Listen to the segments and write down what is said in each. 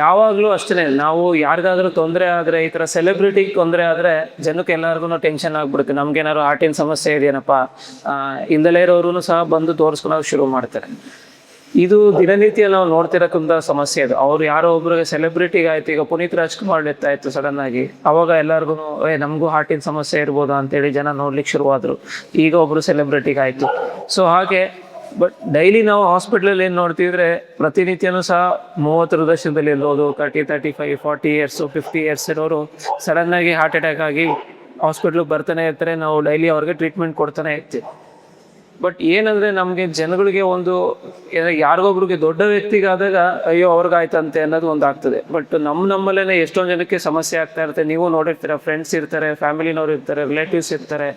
ಯಾವಾಗಲೂ ಅಷ್ಟೇ, ನಾವು ಯಾರಿಗಾದ್ರೂ ತೊಂದರೆ ಆದರೆ, ಈ ಥರ ಸೆಲೆಬ್ರಿಟಿಗೆ ತೊಂದರೆ ಆದರೆ ಜನಕ್ಕೆ ಎಲ್ಲರಿಗೂ ಟೆನ್ಷನ್ ಆಗ್ಬಿಡುತ್ತೆ. ನಮ್ಗೇನಾದ್ರು ಹಾರ್ಟಿನ ಸಮಸ್ಯೆ ಇದೆಯೇನಪ್ಪ, ಇಲ್ದಲೇ ಇರೋರು ಸಹ ಬಂದು ತೋರಿಸ್ಕೊಳೋಕೆ ಶುರು ಮಾಡ್ತಾರೆ. ಇದು ದಿನನಿತ್ಯ ನಾವು ನೋಡ್ತಿರಕ್ಕಂಥ ಸಮಸ್ಯೆ. ಅದು ಅವ್ರು ಯಾರೋ ಒಬ್ರಿಗೆ ಸೆಲೆಬ್ರಿಟಿಗೆ ಆಯ್ತು, ಈಗ ಪುನೀತ್ ರಾಜ್ಕುಮಾರ್ ಡೆತ್ ಆಯ್ತು ಸಡನ್ ಆಗಿ, ಅವಾಗ ಎಲ್ಲರಿಗೂ ನಮಗೂ ಹಾರ್ಟಿನ ಸಮಸ್ಯೆ ಇರ್ಬೋದಾ ಅಂತೇಳಿ ಜನ ನೋಡ್ಲಿಕ್ಕೆ ಶುರುವಾದ್ರು. ಈಗ ಒಬ್ರು ಸೆಲೆಬ್ರಿಟಿಗೆ ಆಯ್ತು. ಸೊ ಹಾಗೆ ಬಟ್ ಡೈಲಿ ನಾವು ಹಾಸ್ಪಿಟ್ಲಲ್ಲಿ ಏನು ನೋಡ್ತಿದ್ರೆ, ಪ್ರತಿನಿತ್ಯನೂ ಸಹ 30 ದಶಕದಲ್ಲಿ ಇರ್ಬೋದು, 30, 35, 40 ಇಯರ್ಸ್, 50 ಇಯರ್ಸ್ ಇರೋರು ಸಡನ್ ಆಗಿ ಹಾರ್ಟ್ ಅಟ್ಯಾಕ್ ಆಗಿ ಹಾಸ್ಪಿಟ್ಲಿಗೆ ಬರ್ತಾನೆ ಇರ್ತಾರೆ. ನಾವು ಡೈಲಿ ಅವ್ರಿಗೆ ಟ್ರೀಟ್ಮೆಂಟ್ ಕೊಡ್ತಾನೆ ಇರ್ತೀವಿ. ಬಟ್ ಏನಂದ್ರೆ ನಮಗೆ ಜನಗಳಿಗೆ ಒಂದು ಯಾರಿಗೊಬ್ರಿಗೆ ದೊಡ್ಡ ವ್ಯಕ್ತಿಗಾದಾಗ ಅಯ್ಯೋ ಅವ್ರಿಗಾಯ್ತಂತೆ ಅನ್ನೋದು ಒಂದು ಆಗ್ತದೆ. ಬಟ್ ನಮ್ಮಲ್ಲೇ ಎಷ್ಟೊಂದು ಜನಕ್ಕೆ ಸಮಸ್ಯೆ ಆಗ್ತಾ ಇರುತ್ತೆ. ನೀವು ನೋಡಿರ್ತೀರ, ಫ್ರೆಂಡ್ಸ್ ಇರ್ತಾರೆ, ಫ್ಯಾಮಿಲಿನವ್ರು ಇರ್ತಾರೆ, ರಿಲೇಟಿವ್ಸ್ ಇರ್ತಾರೆ.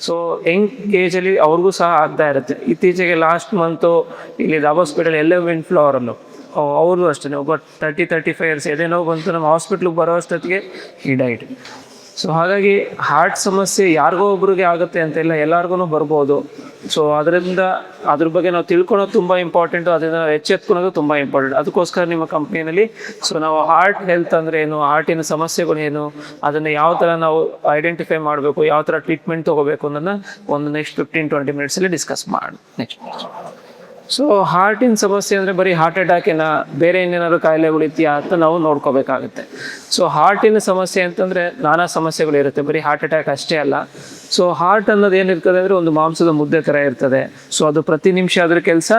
ಸೊ ಯಂಗ್ ಏಜಲ್ಲಿ ಅವ್ರಿಗೂ ಸಹ ಆಗ್ತಾ ಇರುತ್ತೆ. ಇತ್ತೀಚೆಗೆ ಲಾಸ್ಟ್ ಮಂತು ಇಲ್ಲಿ ಹಾಸ್ಪಿಟಲ್ LM ಫ್ಲವರಲ್ಲೂ ಅವರು ಅಷ್ಟೇ ಒಬ್ಬ 35 ಇಯರ್ಸ್ ಎದೇನೋ ಬಂತು, ನಮ್ಮ ಹಾಸ್ಪಿಟ್ಲಿಗೆ ಬರೋ ಅಷ್ಟೊತ್ತಿಗೆ ಈ ಡೈಟ್. ಸೊ ಹಾಗಾಗಿ ಹಾರ್ಟ್ ಸಮಸ್ಯೆ ಯಾರಿಗೋ ಒಬ್ರಿಗೆ ಆಗುತ್ತೆ ಅಂತ ಇಲ್ಲ, ಎಲ್ಲರಿಗೂ ಬರ್ಬೋದು. ಸೊ ಅದರಿಂದ ಅದ್ರ ಬಗ್ಗೆ ನಾವು ತಿಳ್ಕೊಳೋದು ತುಂಬ ಇಂಪಾರ್ಟೆಂಟು, ಅದರಿಂದ ನಾವು ಎಚ್ಚೆತ್ಕೊಳೋದು ತುಂಬ ಇಂಪಾರ್ಟೆಂಟ್. ಅದಕ್ಕೋಸ್ಕರ ನಿಮ್ಮ ಕಂಪ್ನಿಯಲ್ಲಿ ನಾವು ಹಾರ್ಟ್ ಹೆಲ್ತ್ ಅಂದರೆ ಏನು, ಹಾರ್ಟಿನ ಸಮಸ್ಯೆಗಳು ಏನು, ಅದನ್ನು ಯಾವ ಥರ ನಾವು ಐಡೆಂಟಿಫೈ ಮಾಡಬೇಕು, ಯಾವ ಥರ ಟ್ರೀಟ್ಮೆಂಟ್ ತೊಗೋಬೇಕು ಅನ್ನೋದನ್ನ ಒಂದು ನೆಕ್ಸ್ಟ್ 15-20 ಮಿನಿಟ್ಸಲ್ಲಿ ಡಿಸ್ಕಸ್ ಮಾಡಿ. ನೆಕ್ಸ್ಟ್ ಸೊ ಹಾರ್ಟಿನ ಸಮಸ್ಯೆ ಅಂದರೆ ಬರೀ ಹಾರ್ಟ್ ಅಟ್ಯಾಕೇನ, ಬೇರೆ ಏನೇನಾದ್ರು ಕಾಯಿಲೆಗಳಿದೆಯಾ ಅಂತ ನಾವು ನೋಡ್ಕೋಬೇಕಾಗುತ್ತೆ. ಸೊ ಹಾರ್ಟಿನ ಸಮಸ್ಯೆ ಅಂತಂದರೆ ನಾನಾ ಸಮಸ್ಯೆಗಳಿರುತ್ತೆ, ಬರೀ ಹಾರ್ಟ್ ಅಟ್ಯಾಕ್ ಅಷ್ಟೇ ಅಲ್ಲ. ಸೊ ಹಾರ್ಟ್ ಅನ್ನೋದು ಏನಿರ್ತದೆ ಅಂದರೆ ಒಂದು ಮಾಂಸದ ಮುದ್ದೆ ಥರ ಇರ್ತದೆ. ಸೊ ಅದು ಪ್ರತಿ ನಿಮಿಷ ಅದ್ರ ಕೆಲಸ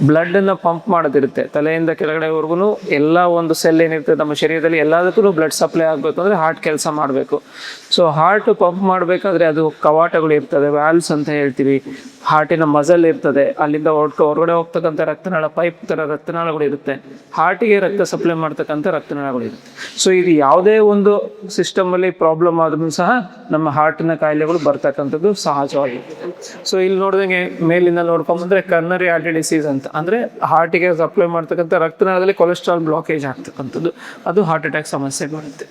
ಬ್ಲಡ್ಡನ್ನು ಪಂಪ್ ಮಾಡೋದಿರುತ್ತೆ. ತಲೆಯಿಂದ ಕೆಳಗಡೆವರೆಗೂ ಎಲ್ಲ ಒಂದು ಸೆಲ್ ಏನಿರ್ತದೆ ನಮ್ಮ ಶರೀರದಲ್ಲಿ ಎಲ್ಲದಕ್ಕೂ ಬ್ಲಡ್ ಸಪ್ಲೈ ಆಗಬೇಕು ಅಂದರೆ ಹಾರ್ಟ್ ಕೆಲಸ ಮಾಡಬೇಕು. ಸೊ ಹಾರ್ಟ್ ಪಂಪ್ ಮಾಡಬೇಕಾದ್ರೆ ಅದು ಕವಾಟಗಳು ಇರ್ತದೆ, ವ್ಯಾಲ್ವ್ಸ್ ಅಂತ ಹೇಳ್ತೀವಿ. ಹಾರ್ಟಿನ ಮಸಲ್ ಇರ್ತದೆ, ಅಲ್ಲಿಂದ ಹೊರಗಡೆ ಹೋಗ್ತಕ್ಕಂಥ ರಕ್ತನಾಳ, ಪೈಪ್ ಥರ ರಕ್ತನಾಳಗಳು ಇರುತ್ತೆ. ಹಾರ್ಟಿಗೆ ರಕ್ತ ಸಪ್ಲೈ ಮಾಡ್ತಕ್ಕಂಥ ರಕ್ತನಾಳಗಳು ಇರುತ್ತೆ. ಸೊ ಇದು ಯಾವುದೇ ಒಂದು ಸಿಸ್ಟಮಲ್ಲಿ ಪ್ರಾಬ್ಲಮ್ ಆದ್ರೂ ಸಹ ನಮ್ಮ ಹಾರ್ಟಿನ ಕಾಯಿಲೆಗಳು ಬರ್ತಕ್ಕಂಥದ್ದು ಸಹಜವಾಗಿರ್ತದೆ. ಸೊ ಇಲ್ಲಿ ನೋಡಿದಂಗೆ ಮೇಲಿಂದ ನೋಡ್ಕೊಂಬಂದ್ರೆ ಕರ್ನರಿ ಆರ್ಟರಿ ಡಿಸೀಸ್ ಅಂತ, ಅಂದರೆ ಹಾರ್ಟಿಗೆ ಸಪ್ಲೈ ಮಾಡ್ತಕ್ಕಂಥ ರಕ್ತನಾಳದಲ್ಲಿ ಕೊಲೆಸ್ಟ್ರಾಲ್ ಬ್ಲಾಕೇಜ್ ಆಗ್ತಕ್ಕಂಥದ್ದು, ಅದು ಹಾರ್ಟ್ ಅಟ್ಯಾಕ್ ಸಮಸ್ಯೆ ಬರುತ್ತೆ.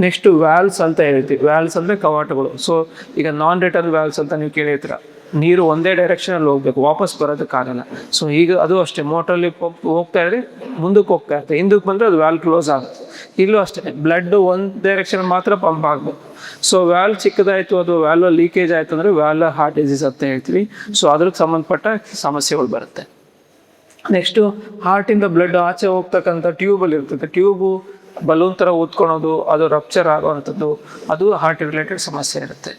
ನೆಕ್ಸ್ಟು ವ್ಯಾಲ್ವ್ಸ್ ಅಂತ ಹೇಳ್ತೀವಿ. ವ್ಯಾಲ್ವ್ಸ್ ಅಂದರೆ ಕವಾಟಗಳು. ಸೊ ಈಗ ನಾನ್ ರಿಟರ್ನ್ ವ್ಯಾಲ್ವ್ಸ್ ಅಂತ ನೀವು ಕೇಳಿರ್ತೀರ, ನೀರು ಒಂದೇ ಡೈರೆಕ್ಷನಲ್ಲಿ ಹೋಗ್ಬೇಕು, ವಾಪಸ್ ಬರೋದಕ್ಕಾಗಲ್ಲ. ಸೊ ಈಗ ಅದು ಅಷ್ಟೇ, ಮೋಟ್ರಲ್ಲಿ ಹೋಗ್ತಾ ಇದ್ರೆ ಮುಂದಕ್ಕೆ ಹೋಗ್ತಾ ಇರುತ್ತೆ, ಹಿಂದಕ್ಕೆ ಬಂದರೆ ಅದು ವ್ಯಾಲ್ವ್ ಕ್ಲೋಸ್ ಆಗುತ್ತೆ. ಇಲ್ಲೂ ಅಷ್ಟೇ, ಬ್ಲಡ್ ಒಂದು ಡೈರೆಕ್ಷನ್ ಮಾತ್ರ ಪಂಪ್ ಆಗಬೇಕು. ಸೊ ವ್ಯಾಲ್ವ್ ಚಿಕ್ಕದಾಯಿತು, ಅದು ವ್ಯಾಲ್ವ್ ಲೀಕೇಜ್ ಆಯಿತು ಅಂದರೆ ವ್ಯಾಲ್ವ್ ಹಾರ್ಟ್ ಡಿಸೀಸ್ ಅಂತ ಹೇಳ್ತೀವಿ. ಸೊ ಅದ್ರಿಗೆ ಸಂಬಂಧಪಟ್ಟ ಸಮಸ್ಯೆಗಳು ಬರುತ್ತೆ. ನೆಕ್ಸ್ಟು ಹಾರ್ಟಿಂದ ಬ್ಲಡ್ ಆಚೆ ಹೋಗ್ತಕ್ಕಂಥ ಟ್ಯೂಬಲ್ಲಿ ಇರ್ತದೆ, ಟ್ಯೂಬು ಬಲೂನ್ ಥರ ಊದ್ಕೊಳೋದು, ಅದು ರಪ್ಚರ್ ಆಗೋವಂಥದ್ದು, ಅದು ಹಾರ್ಟ್ ರಿಲೇಟೆಡ್ ಸಮಸ್ಯೆ ಇರುತ್ತೆ.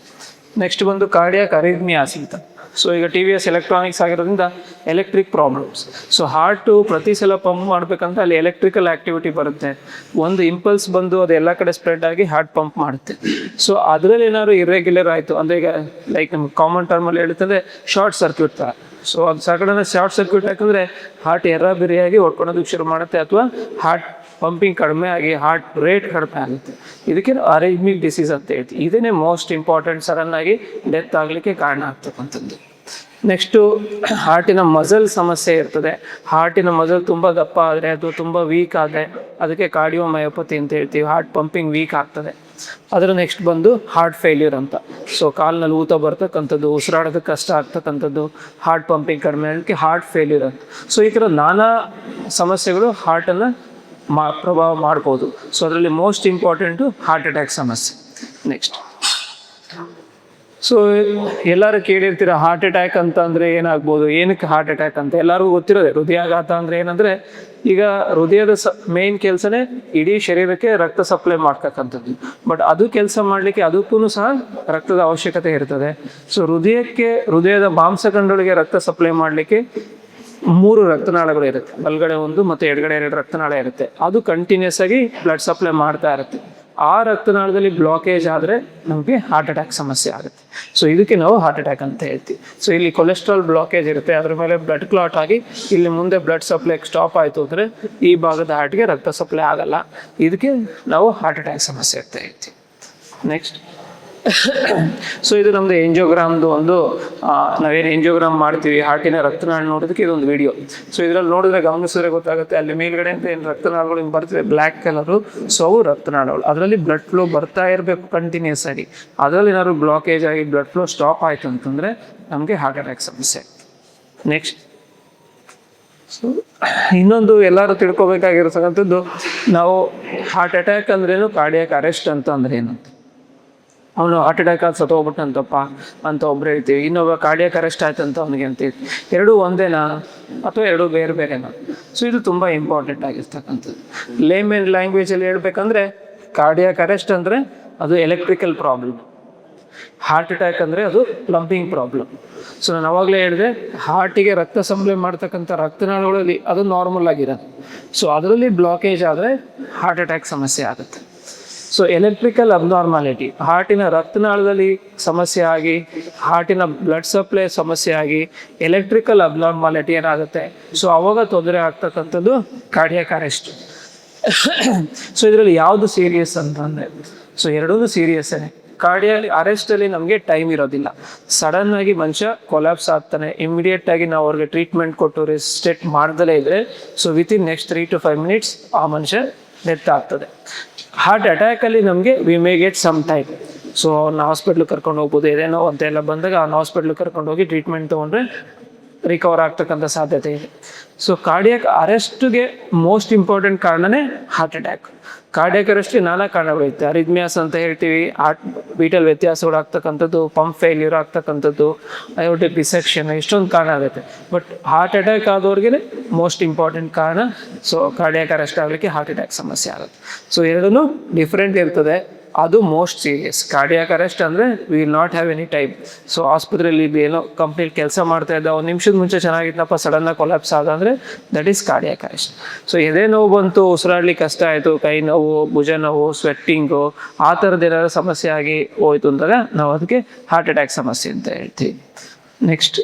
ನೆಕ್ಸ್ಟ್ ಬಂದು ಕಾರ್ಡಿಯಾಕ್ ಅರಿಥ್ಮಿಯಾಸ್ ಅಂತ. ಸೊ ಈಗ TVS ಎಲೆಕ್ಟ್ರಾನಿಕ್ಸ್ ಆಗಿರೋದ್ರಿಂದ ಎಲೆಕ್ಟ್ರಿಕ್ ಪ್ರಾಬ್ಲಮ್ಸ್. ಸೊ ಹಾರ್ಟು ಪ್ರತಿ ಸಲ ಪಂಪ್ ಮಾಡಬೇಕಂತ ಅಲ್ಲಿ ಎಲೆಕ್ಟ್ರಿಕಲ್ ಆ್ಯಕ್ಟಿವಿಟಿ ಬರುತ್ತೆ. ಒಂದು ಇಂಪಲ್ಸ್ ಬಂದು ಅದು ಎಲ್ಲ ಕಡೆ ಸ್ಪ್ರೆಡ್ ಆಗಿ ಹಾರ್ಟ್ ಪಂಪ್ ಮಾಡುತ್ತೆ. ಸೊ ಅದರಲ್ಲಿ ಏನಾದ್ರು ಇರ್ರೆಗ್ಯುಲರ್ ಆಯಿತು ಅಂದರೆ, ಈಗ ಲೈಕ್ ನಮ್ಮ ಕಾಮನ್ ಟರ್ಮಲ್ಲಿ ಹೇಳ್ತಂದರೆ ಶಾರ್ಟ್ ಸರ್ಕ್ಯೂಟ್ ಥರ. ಸೊ ಅದು ಸಡನ್ನ ಶಾರ್ಟ್ ಸರ್ಕ್ಯೂಟ್ ಯಾಕಂದರೆ ಹಾರ್ಟ್ ಎರ್ರಾಬಿರಿಯಾಗಿ ಹೊಡ್ಕೊಳೋದಕ್ಕೆ ಶುರು ಮಾಡುತ್ತೆ, ಅಥವಾ ಹಾರ್ಟ್ ಪಂಪಿಂಗ್ ಕಡಿಮೆ ಆಗಿ ಹಾರ್ಟ್ ರೇಟ್ ಕಡಿಮೆ ಆಗುತ್ತೆ. ಇದಕ್ಕೆ ಅರಿಥ್ಮಿಕ್ ಡಿಸೀಸ್ ಅಂತ ಹೇಳ್ತೀವಿ. ಇದನ್ನೇ ಮೋಸ್ಟ್ ಇಂಪಾರ್ಟೆಂಟ್, ಸಡನ್ನಾಗಿ ಡೆತ್ ಆಗಲಿಕ್ಕೆ ಕಾರಣ ಆಗ್ತಕ್ಕಂಥದ್ದು. ನೆಕ್ಸ್ಟು ಹಾರ್ಟಿನ ಮಸಲ್ ಸಮಸ್ಯೆ ಇರ್ತದೆ. ಹಾರ್ಟಿನ ಮಸಲ್ ತುಂಬ ದಪ್ಪ ಆದರೆ, ಅದು ತುಂಬ ವೀಕ್ ಆದರೆ ಅದಕ್ಕೆ ಕಾರ್ಡಿಯೋಮಯೋಪತಿ ಅಂತ ಹೇಳ್ತೀವಿ. ಹಾರ್ಟ್ ಪಂಪಿಂಗ್ ವೀಕ್ ಆಗ್ತದೆ. ಅದರ ನೆಕ್ಸ್ಟ್ ಬಂದು ಹಾರ್ಟ್ ಫೇಲ್ಯೂರ್ ಅಂತ. ಸೊ ಕಾಲಿನಲ್ಲಿ ಊತ ಬರ್ತಕ್ಕಂಥದ್ದು, ಉಸಿರಾಡೋದಕ್ಕೆ ಕಷ್ಟ ಆಗ್ತಕ್ಕಂಥದ್ದು, ಹಾರ್ಟ್ ಪಂಪಿಂಗ್ ಕಡಿಮೆ ಆಗಲಿಕ್ಕೆ ಹಾರ್ಟ್ ಫೇಲ್ಯೂರ್ ಅಂತ. ಸೊ ಈ ಥರ ನಾನಾ ಸಮಸ್ಯೆಗಳು ಹಾರ್ಟನ್ನು ಪ್ರಭಾವ ಮಾಡ್ಬೋದು. ಸೊ ಅದರಲ್ಲಿ ಮೋಸ್ಟ್ ಇಂಪಾರ್ಟೆಂಟು ಹಾರ್ಟ್ ಅಟ್ಯಾಕ್ ಸಮಸ್ಯೆ. ನೆಕ್ಸ್ಟ್ ಸೊ ಎಲ್ಲರೂ ಕೇಳಿರ್ತೀರ ಹಾರ್ಟ್ ಅಟ್ಯಾಕ್ ಅಂತ ಅಂದರೆ ಏನಾಗ್ಬೋದು, ಏನಕ್ಕೆ ಹಾರ್ಟ್ ಅಟ್ಯಾಕ್ ಅಂತ ಎಲ್ಲರಿಗೂ ಗೊತ್ತಿರೋದೆ. ಹೃದಯಾಘಾತ ಅಂದರೆ ಏನಂದರೆ, ಈಗ ಹೃದಯದ ಮೇನ್ ಕೆಲಸನೇ ಇಡೀ ಶರೀರಕ್ಕೆ ರಕ್ತ ಸಪ್ಲೈ ಮಾಡ್ತಕ್ಕಂಥದ್ದು. ಬಟ್ ಅದು ಕೆಲಸ ಮಾಡಲಿಕ್ಕೆ ಅದಕ್ಕೂ ಸಹ ರಕ್ತದ ಅವಶ್ಯಕತೆ ಇರ್ತದೆ. ಸೊ ಹೃದಯದ ಮಾಂಸಖಂಡಗಳಿಗೆ ರಕ್ತ ಸಪ್ಲೈ ಮಾಡಲಿಕ್ಕೆ 3 ರಕ್ತನಾಳಗಳು ಇರುತ್ತೆ, ಬಲಗಡೆ 1 ಮತ್ತು ಎಡಗಡೆ 2 ರಕ್ತನಾಳ ಇರುತ್ತೆ. ಅದು ಕಂಟಿನ್ಯೂಸ್ ಆಗಿ ಬ್ಲಡ್ ಸಪ್ಲೈ ಮಾಡ್ತಾ ಇರುತ್ತೆ. ಆ ರಕ್ತನಾಳದಲ್ಲಿ ಬ್ಲಾಕೇಜ್ ಆದರೆ ನಮಗೆ ಹಾರ್ಟ್ ಅಟ್ಯಾಕ್ ಸಮಸ್ಯೆ ಆಗುತ್ತೆ. ಸೊ ಇದಕ್ಕೆ ನಾವು ಹಾರ್ಟ್ ಅಟ್ಯಾಕ್ ಅಂತ ಹೇಳ್ತೀವಿ. ಸೊ ಇಲ್ಲಿ ಕೊಲೆಸ್ಟ್ರಾಲ್ ಬ್ಲಾಕೇಜ್ ಇರುತ್ತೆ, ಅದ್ರ ಮೇಲೆ ಬ್ಲಡ್ ಕ್ಲಾಟ್ ಆಗಿ ಇಲ್ಲಿ ಮುಂದೆ ಬ್ಲಡ್ ಸಪ್ಲೈ ಸ್ಟಾಪ್ ಆಯಿತು ಅಂದರೆ ಈ ಭಾಗದ ಹಾರ್ಟ್ಗೆ ರಕ್ತ ಸಪ್ಲೈ ಆಗಲ್ಲ. ಇದಕ್ಕೆ ನಾವು ಹಾರ್ಟ್ ಅಟ್ಯಾಕ್ ಸಮಸ್ಯೆ ಅಂತ ಹೇಳ್ತೀವಿ. ನೆಕ್ಸ್ಟ್ ಸೊ ಇದು ನಮ್ಮದು ಎಂಜಿಯೋಗ್ರಾಮ್ದು ಒಂದು, ನಾವೇನು ಎಂಜಿಯೋಗ್ರಾಮ್ ಮಾಡ್ತೀವಿ ಹಾರ್ಟಿನ ರಕ್ತನಾಳ ನೋಡೋದಕ್ಕೆ ಇದೊಂದು ವಿಡಿಯೋ. ಸೊ ಇದರಲ್ಲಿ ನೋಡಿದ್ರೆ ಗಮನಿಸಿದ್ರೆ ಗೊತ್ತಾಗುತ್ತೆ, ಅಲ್ಲಿ ಮೇಲ್ಗಡೆ ಅಂತ ಏನು ರಕ್ತನಾಳಗಳು ಹಿಂಗೆ ಬರ್ತಿವೆ ಬ್ಲ್ಯಾಕ್ ಕಲರು, ಸೊ ಅವು ರಕ್ತನಾಳಗಳು. ಅದರಲ್ಲಿ ಬ್ಲಡ್ ಫ್ಲೋ ಬರ್ತಾ ಇರಬೇಕು ಕಂಟಿನ್ಯೂಸ್ ಆಗಿ. ಅದರಲ್ಲಿ ಏನಾದ್ರು ಬ್ಲಾಕೇಜ್ ಆಗಿ ಬ್ಲಡ್ ಫ್ಲೋ ಸ್ಟಾಪ್ ಆಯಿತು ಅಂತಂದರೆ ನಮಗೆ ಹಾರ್ಟ್ ಅಟ್ಯಾಕ್ ಸಮಸ್ಯೆ. ನೆಕ್ಸ್ಟ್ ಸೊ ಇನ್ನೊಂದು ಎಲ್ಲರೂ ತಿಳ್ಕೊಬೇಕಾಗಿರ್ತಕ್ಕಂಥದ್ದು, ನಾವು ಹಾರ್ಟ್ ಅಟ್ಯಾಕ್ ಅಂದ್ರೇನು, ಕಾರ್ಡಿಯಾಕ್ ಅರೆಸ್ಟ್ ಅಂತ ಅಂದ್ರೇನು. ಅವನು ಹಾರ್ಟ್ ಅಟ್ಯಾಕ್ ಆಗಿ ಸತ್ತೋಗ್ಬಿಟ್ಟಂತಪ್ಪ ಅಂತ ಒಬ್ರು ಹೇಳ್ತೀವಿ, ಇನ್ನೊಬ್ಬ ಕಾರ್ಡಿಯಾಕ್ ಅರೆಸ್ಟ್ ಆಯ್ತಂತ ಅವನಿಗೆ ಅಂತೀವಿ. ಎರಡೂ ಒಂದೇನಾ ಅಥವಾ ಎರಡೂ ಬೇರೆ ಬೇರೆನಾ? ಸೊ ಇದು ತುಂಬ ಇಂಪಾರ್ಟೆಂಟ್ ಆಗಿರ್ತಕ್ಕಂಥದ್ದು. ಲೇಮನ್ ಲ್ಯಾಂಗ್ವೇಜಲ್ಲಿ ಹೇಳ್ಬೇಕಂದ್ರೆ ಕಾರ್ಡಿಯಾಕ್ ಅರೆಸ್ಟ್ ಅಂದರೆ ಅದು ಎಲೆಕ್ಟ್ರಿಕಲ್ ಪ್ರಾಬ್ಲಮ್, ಹಾರ್ಟ್ ಅಟ್ಯಾಕ್ ಅಂದರೆ ಅದು ಪ್ಲಂಬಿಂಗ್ ಪ್ರಾಬ್ಲಮ್. ಸೊ ನಾನು ಅವಾಗಲೇ ಹೇಳಿದೆ, ಹಾರ್ಟಿಗೆ ರಕ್ತ ಸಂಬಳ ಮಾಡ್ತಕ್ಕಂಥ ರಕ್ತನಾಳಗಳಲ್ಲಿ ಅದು ನಾರ್ಮಲ್ ಆಗಿರೋದು. ಸೊ ಅದರಲ್ಲಿ ಬ್ಲಾಕೇಜ್ ಆದರೆ ಹಾರ್ಟ್ ಅಟ್ಯಾಕ್ ಸಮಸ್ಯೆ ಆಗುತ್ತೆ. ಸೊ ಎಲೆಕ್ಟ್ರಿಕಲ್ ಅಬ್ನಾರ್ಮಾಲಿಟಿ, ಹಾರ್ಟಿನ ರಕ್ತನಾಳದಲ್ಲಿ ಸಮಸ್ಯೆ ಆಗಿ, ಹಾರ್ಟಿನ ಬ್ಲಡ್ ಸಪ್ಲೈ ಸಮಸ್ಯೆ ಆಗಿ ಎಲೆಕ್ಟ್ರಿಕಲ್ ಅಬ್ನಾರ್ಮಾಲಿಟಿ ಏನಾಗುತ್ತೆ, ಸೊ ಅವಾಗ ತೊಂದರೆ ಆಗ್ತಕ್ಕಂಥದ್ದು ಕಾರ್ಡಿಯಾಕ್ ಅರೆಸ್ಟ್. ಸೊ ಇದರಲ್ಲಿ ಯಾವುದು ಸೀರಿಯಸ್ ಅಂತಂದರೆ, ಸೊ ಎರಡೂ ಸೀರಿಯಸ್ಸೇ. ಕಾರ್ಡಿಯಾಕ್ ಅರೆಸ್ಟಲ್ಲಿ ನಮಗೆ ಟೈಮ್ ಇರೋದಿಲ್ಲ, ಸಡನ್ನಾಗಿ ಮನುಷ್ಯ ಕೊಲ್ಯಾಪ್ಸ್ ಆಗ್ತಾನೆ, ಇಮಿಡಿಯೇಟಾಗಿ ನಾವು ಅವ್ರಿಗೆ ಟ್ರೀಟ್ಮೆಂಟ್ ಕೊಟ್ಟು ರೆಸಿಸ್ಟೇಟ್ ಮಾಡ್ದಲೇ ಇದ್ದರೆ, so within next 3 to 5 minutes ಆ ಮನುಷ್ಯ ಡೆತ್ ಆಗ್ತದೆ. ಹಾರ್ಟ್ ಅಟ್ಯಾಕಲ್ಲಿ ನಮಗೆ we may get some time. So ಅವ್ನ ಹಾಸ್ಪಿಟ್ಲಿಗೆ ಕರ್ಕೊಂಡು ಹೋಗ್ಬೋದು, ಏನೇನೋ ಅಂತೆಲ್ಲ ಬಂದಾಗ ಅವ್ನ ಹಾಸ್ಪಿಟ್ಲಿಗೆ ಕರ್ಕೊಂಡು ಹೋಗಿ ಟ್ರೀಟ್ಮೆಂಟ್ ತೊಗೊಂಡ್ರೆ ರಿಕವರ್ ಆಗ್ತಕ್ಕಂಥ ಸಾಧ್ಯತೆ ಇದೆ. ಸೊ ಕಾರ್ಡಿಯಾಕ್ ಅರೆಸ್ಟ್ಗೆ ಮೋಸ್ಟ್ ಇಂಪಾರ್ಟೆಂಟ್ ಕಾರಣನೇ ಹಾರ್ಟ್ ಅಟ್ಯಾಕ್. ಕಾರ್ಡಿಯಾಕ್ ಅರೆಸ್ಟ್ಗೆ ನಾನಾ ಕಾರಣಗಳಿರುತ್ತೆ. ಅರಿದ್ಮಿಯಾಸ್ ಅಂತ ಹೇಳ್ತೀವಿ, ಹಾರ್ಟ್ ಬೀಟಲ್ಲಿ ವ್ಯತ್ಯಾಸಗಳು ಆಗ್ತಕ್ಕಂಥದ್ದು, ಪಂಪ್ ಫೇಲ್ಯೂರ್ ಆಗ್ತಕ್ಕಂಥದ್ದು, ಅಯೋಟಿಕ್ ಡಿಸೆಕ್ಷನ್, ಇಷ್ಟೊಂದು ಕಾರಣ ಆಗುತ್ತೆ. ಬಟ್ ಹಾರ್ಟ್ ಅಟ್ಯಾಕ್ ಆದವ್ರಿಗೆ ಮೋಸ್ಟ್ ಇಂಪಾರ್ಟೆಂಟ್ ಕಾರಣ. ಸೊ ಕಾರ್ಡಿಯಾಕ್ ಅರೆಸ್ಟ್ ಆಗಲಿಕ್ಕೆ ಹಾರ್ಟ್ ಅಟ್ಯಾಕ್ ಸಮಸ್ಯೆ ಆಗುತ್ತೆ. ಸೊ ಎರಡೂ ಡಿಫ್ರೆಂಟ್ ಇರ್ತದೆ, ಅದು ಮೋಸ್ಟ್ ಸೀರಿಯಸ್. ಕಾರ್ಡಿಯಾಕ್ ಅರೆಸ್ಟ್ ಅಂದರೆ will not have any time. So ಆಸ್ಪತ್ರೆಯಲ್ಲಿ ಏನೋ ಕಂಪ್ನಿಲಿ ಕೆಲಸ ಮಾಡ್ತಾ ಇದ್ದ, ಒಂದು ನಿಮಿಷದ ಮುಂಚೆ ಚೆನ್ನಾಗಿತ್ತಪ್ಪ, ಸಡನ್ನಾಗಿ ಕೊಲ್ಯಾಪ್ಸ್ ಆದ ಅಂದರೆ that is cardiac arrest. So ಎದೆ ನೋವು ಬಂತು, ಉಸಿರಾಡ್ಲಿಕ್ಕೆ ಕಷ್ಟ ಆಯಿತು, ಕೈ ನೋವು, ಭುಜ ನೋವು, ಸ್ವೆಟ್ಟಿಂಗು, ಆ ಥರದ್ದು ಏನಾದ್ರು ಸಮಸ್ಯೆ ಆಗಿ ಹೋಯ್ತು ಅಂದಾಗ ನಾವು ಅದಕ್ಕೆ ಹಾರ್ಟ್ ಅಟ್ಯಾಕ್ ಸಮಸ್ಯೆ ಅಂತ ಹೇಳ್ತೀವಿ. ನೆಕ್ಸ್ಟ್,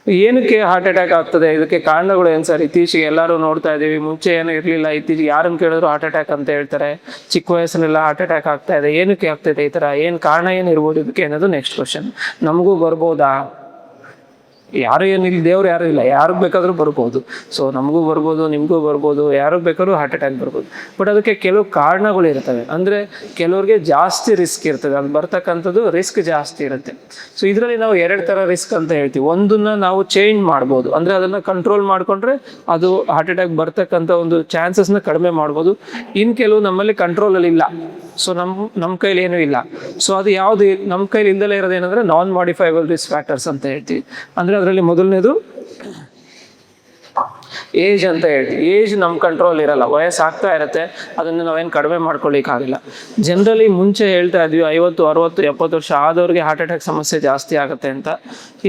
ಏನಕ್ಕೆ ಹಾರ್ಟ್ ಅಟ್ಯಾಕ್ ಆಗ್ತದೆ, ಇದಕ್ಕೆ ಕಾರಣಗಳು ಏನು ಸರ್? ಇತ್ತೀಚೆಗೆ ಎಲ್ಲರೂ ನೋಡ್ತಾ ಇದ್ದೀವಿ, ಮುಂಚೆ ಏನೂ ಇರಲಿಲ್ಲ, ಇತ್ತೀಚೆಗೆ ಯಾರನ್ನು ಕೇಳಿದ್ರು ಹಾರ್ಟ್ ಅಟ್ಯಾಕ್ ಅಂತ ಹೇಳ್ತಾರೆ. ಚಿಕ್ಕ ವಯಸ್ಸನ್ನೆಲ್ಲ ಹಾರ್ಟ್ ಅಟ್ಯಾಕ್ ಆಗ್ತಾ ಇದೆ, ಏನಕ್ಕೆ ಆಗ್ತಾಯಿದೆ ಈ ಥರ, ಏನು ಕಾರಣ ಏನಿರ್ಬೋದು ಇದಕ್ಕೆ ಅನ್ನೋದು ನೆಕ್ಸ್ಟ್ ಕ್ವಶನ್. ನಮಗೂ ಬರ್ಬೋದಾ? ಯಾರು ಏನಿಲ್ಲ, ದೇವ್ರು ಯಾರು ಇಲ್ಲ, ಯಾರಿಗೆ ಬೇಕಾದರೂ ಬರ್ಬೋದು. ಸೊ ನಮಗೂ ಬರ್ಬೋದು, ನಿಮಗೂ ಬರ್ಬೋದು, ಯಾರಿಗೆ ಬೇಕಾದ್ರೂ ಹಾರ್ಟ್ ಅಟ್ಯಾಕ್ ಬರ್ಬೋದು. ಬಟ್ ಅದಕ್ಕೆ ಕೆಲವು ಕಾರಣಗಳು ಇರ್ತವೆ. ಅಂದರೆ ಕೆಲವ್ರಿಗೆ ಜಾಸ್ತಿ ರಿಸ್ಕ್ ಇರ್ತದೆ, ಅದು ಬರ್ತಕ್ಕಂಥದ್ದು ರಿಸ್ಕ್ ಜಾಸ್ತಿ ಇರುತ್ತೆ. ಸೊ ಇದರಲ್ಲಿ ನಾವು 2 ಥರ ರಿಸ್ಕ್ ಅಂತ ಹೇಳ್ತೀವಿ. ಒಂದನ್ನು ನಾವು ಚೇಂಜ್ ಮಾಡ್ಬೋದು, ಅಂದರೆ ಅದನ್ನು ಕಂಟ್ರೋಲ್ ಮಾಡಿಕೊಂಡ್ರೆ ಅದು ಹಾರ್ಟ್ ಅಟ್ಯಾಕ್ ಬರ್ತಕ್ಕಂಥ ಒಂದು ಚಾನ್ಸಸ್ನ ಕಡಿಮೆ ಮಾಡ್ಬೋದು. ಇನ್ನು ಕೆಲವು ನಮ್ಮಲ್ಲಿ ಕಂಟ್ರೋಲಲ್ಲಿ ಇಲ್ಲ, ಸೊ ನಮ್ಮ ಕೈಲಿ ಏನೂ ಇಲ್ಲ. ಸೊ ಅದು ಯಾವುದು ನಮ್ಮ ಕೈಲಿ ಇಲ್ದಲೇ ಇರೋದೇನೆಂದರೆ ನಾನ್ ಮಾಡಿಫೈಬಲ್ ರಿಸ್ಕ್ ಫ್ಯಾಕ್ಟರ್ಸ್ ಅಂತ ಹೇಳ್ತೀವಿ. ಅಂದರೆ ಅದರಲ್ಲಿ ಮೊದಲನೇದು ಏಜ್ ಅಂತ ಹೇಳ್ತೀವಿ. ಏಜ್ ನಮ್ಮ ಕಂಟ್ರೋಲ್ ಇರಲ್ಲ, ವಯಸ್ಸಾಗ್ತಾ ಇರುತ್ತೆ, ಅದನ್ನು ನಾವೇನು ಕಡಿಮೆ ಮಾಡ್ಕೊಳ್ಳಿಕ್ಕಾಗಿಲ್ಲ. ಜನರಲಿ ಮುಂಚೆ ಹೇಳ್ತಾ ಇದ್ವಿ 50, 60, 70 ವರ್ಷ ಆದವ್ರಿಗೆ ಹಾರ್ಟ್ ಅಟ್ಯಾಕ್ ಸಮಸ್ಯೆ ಜಾಸ್ತಿ ಆಗುತ್ತೆ ಅಂತ.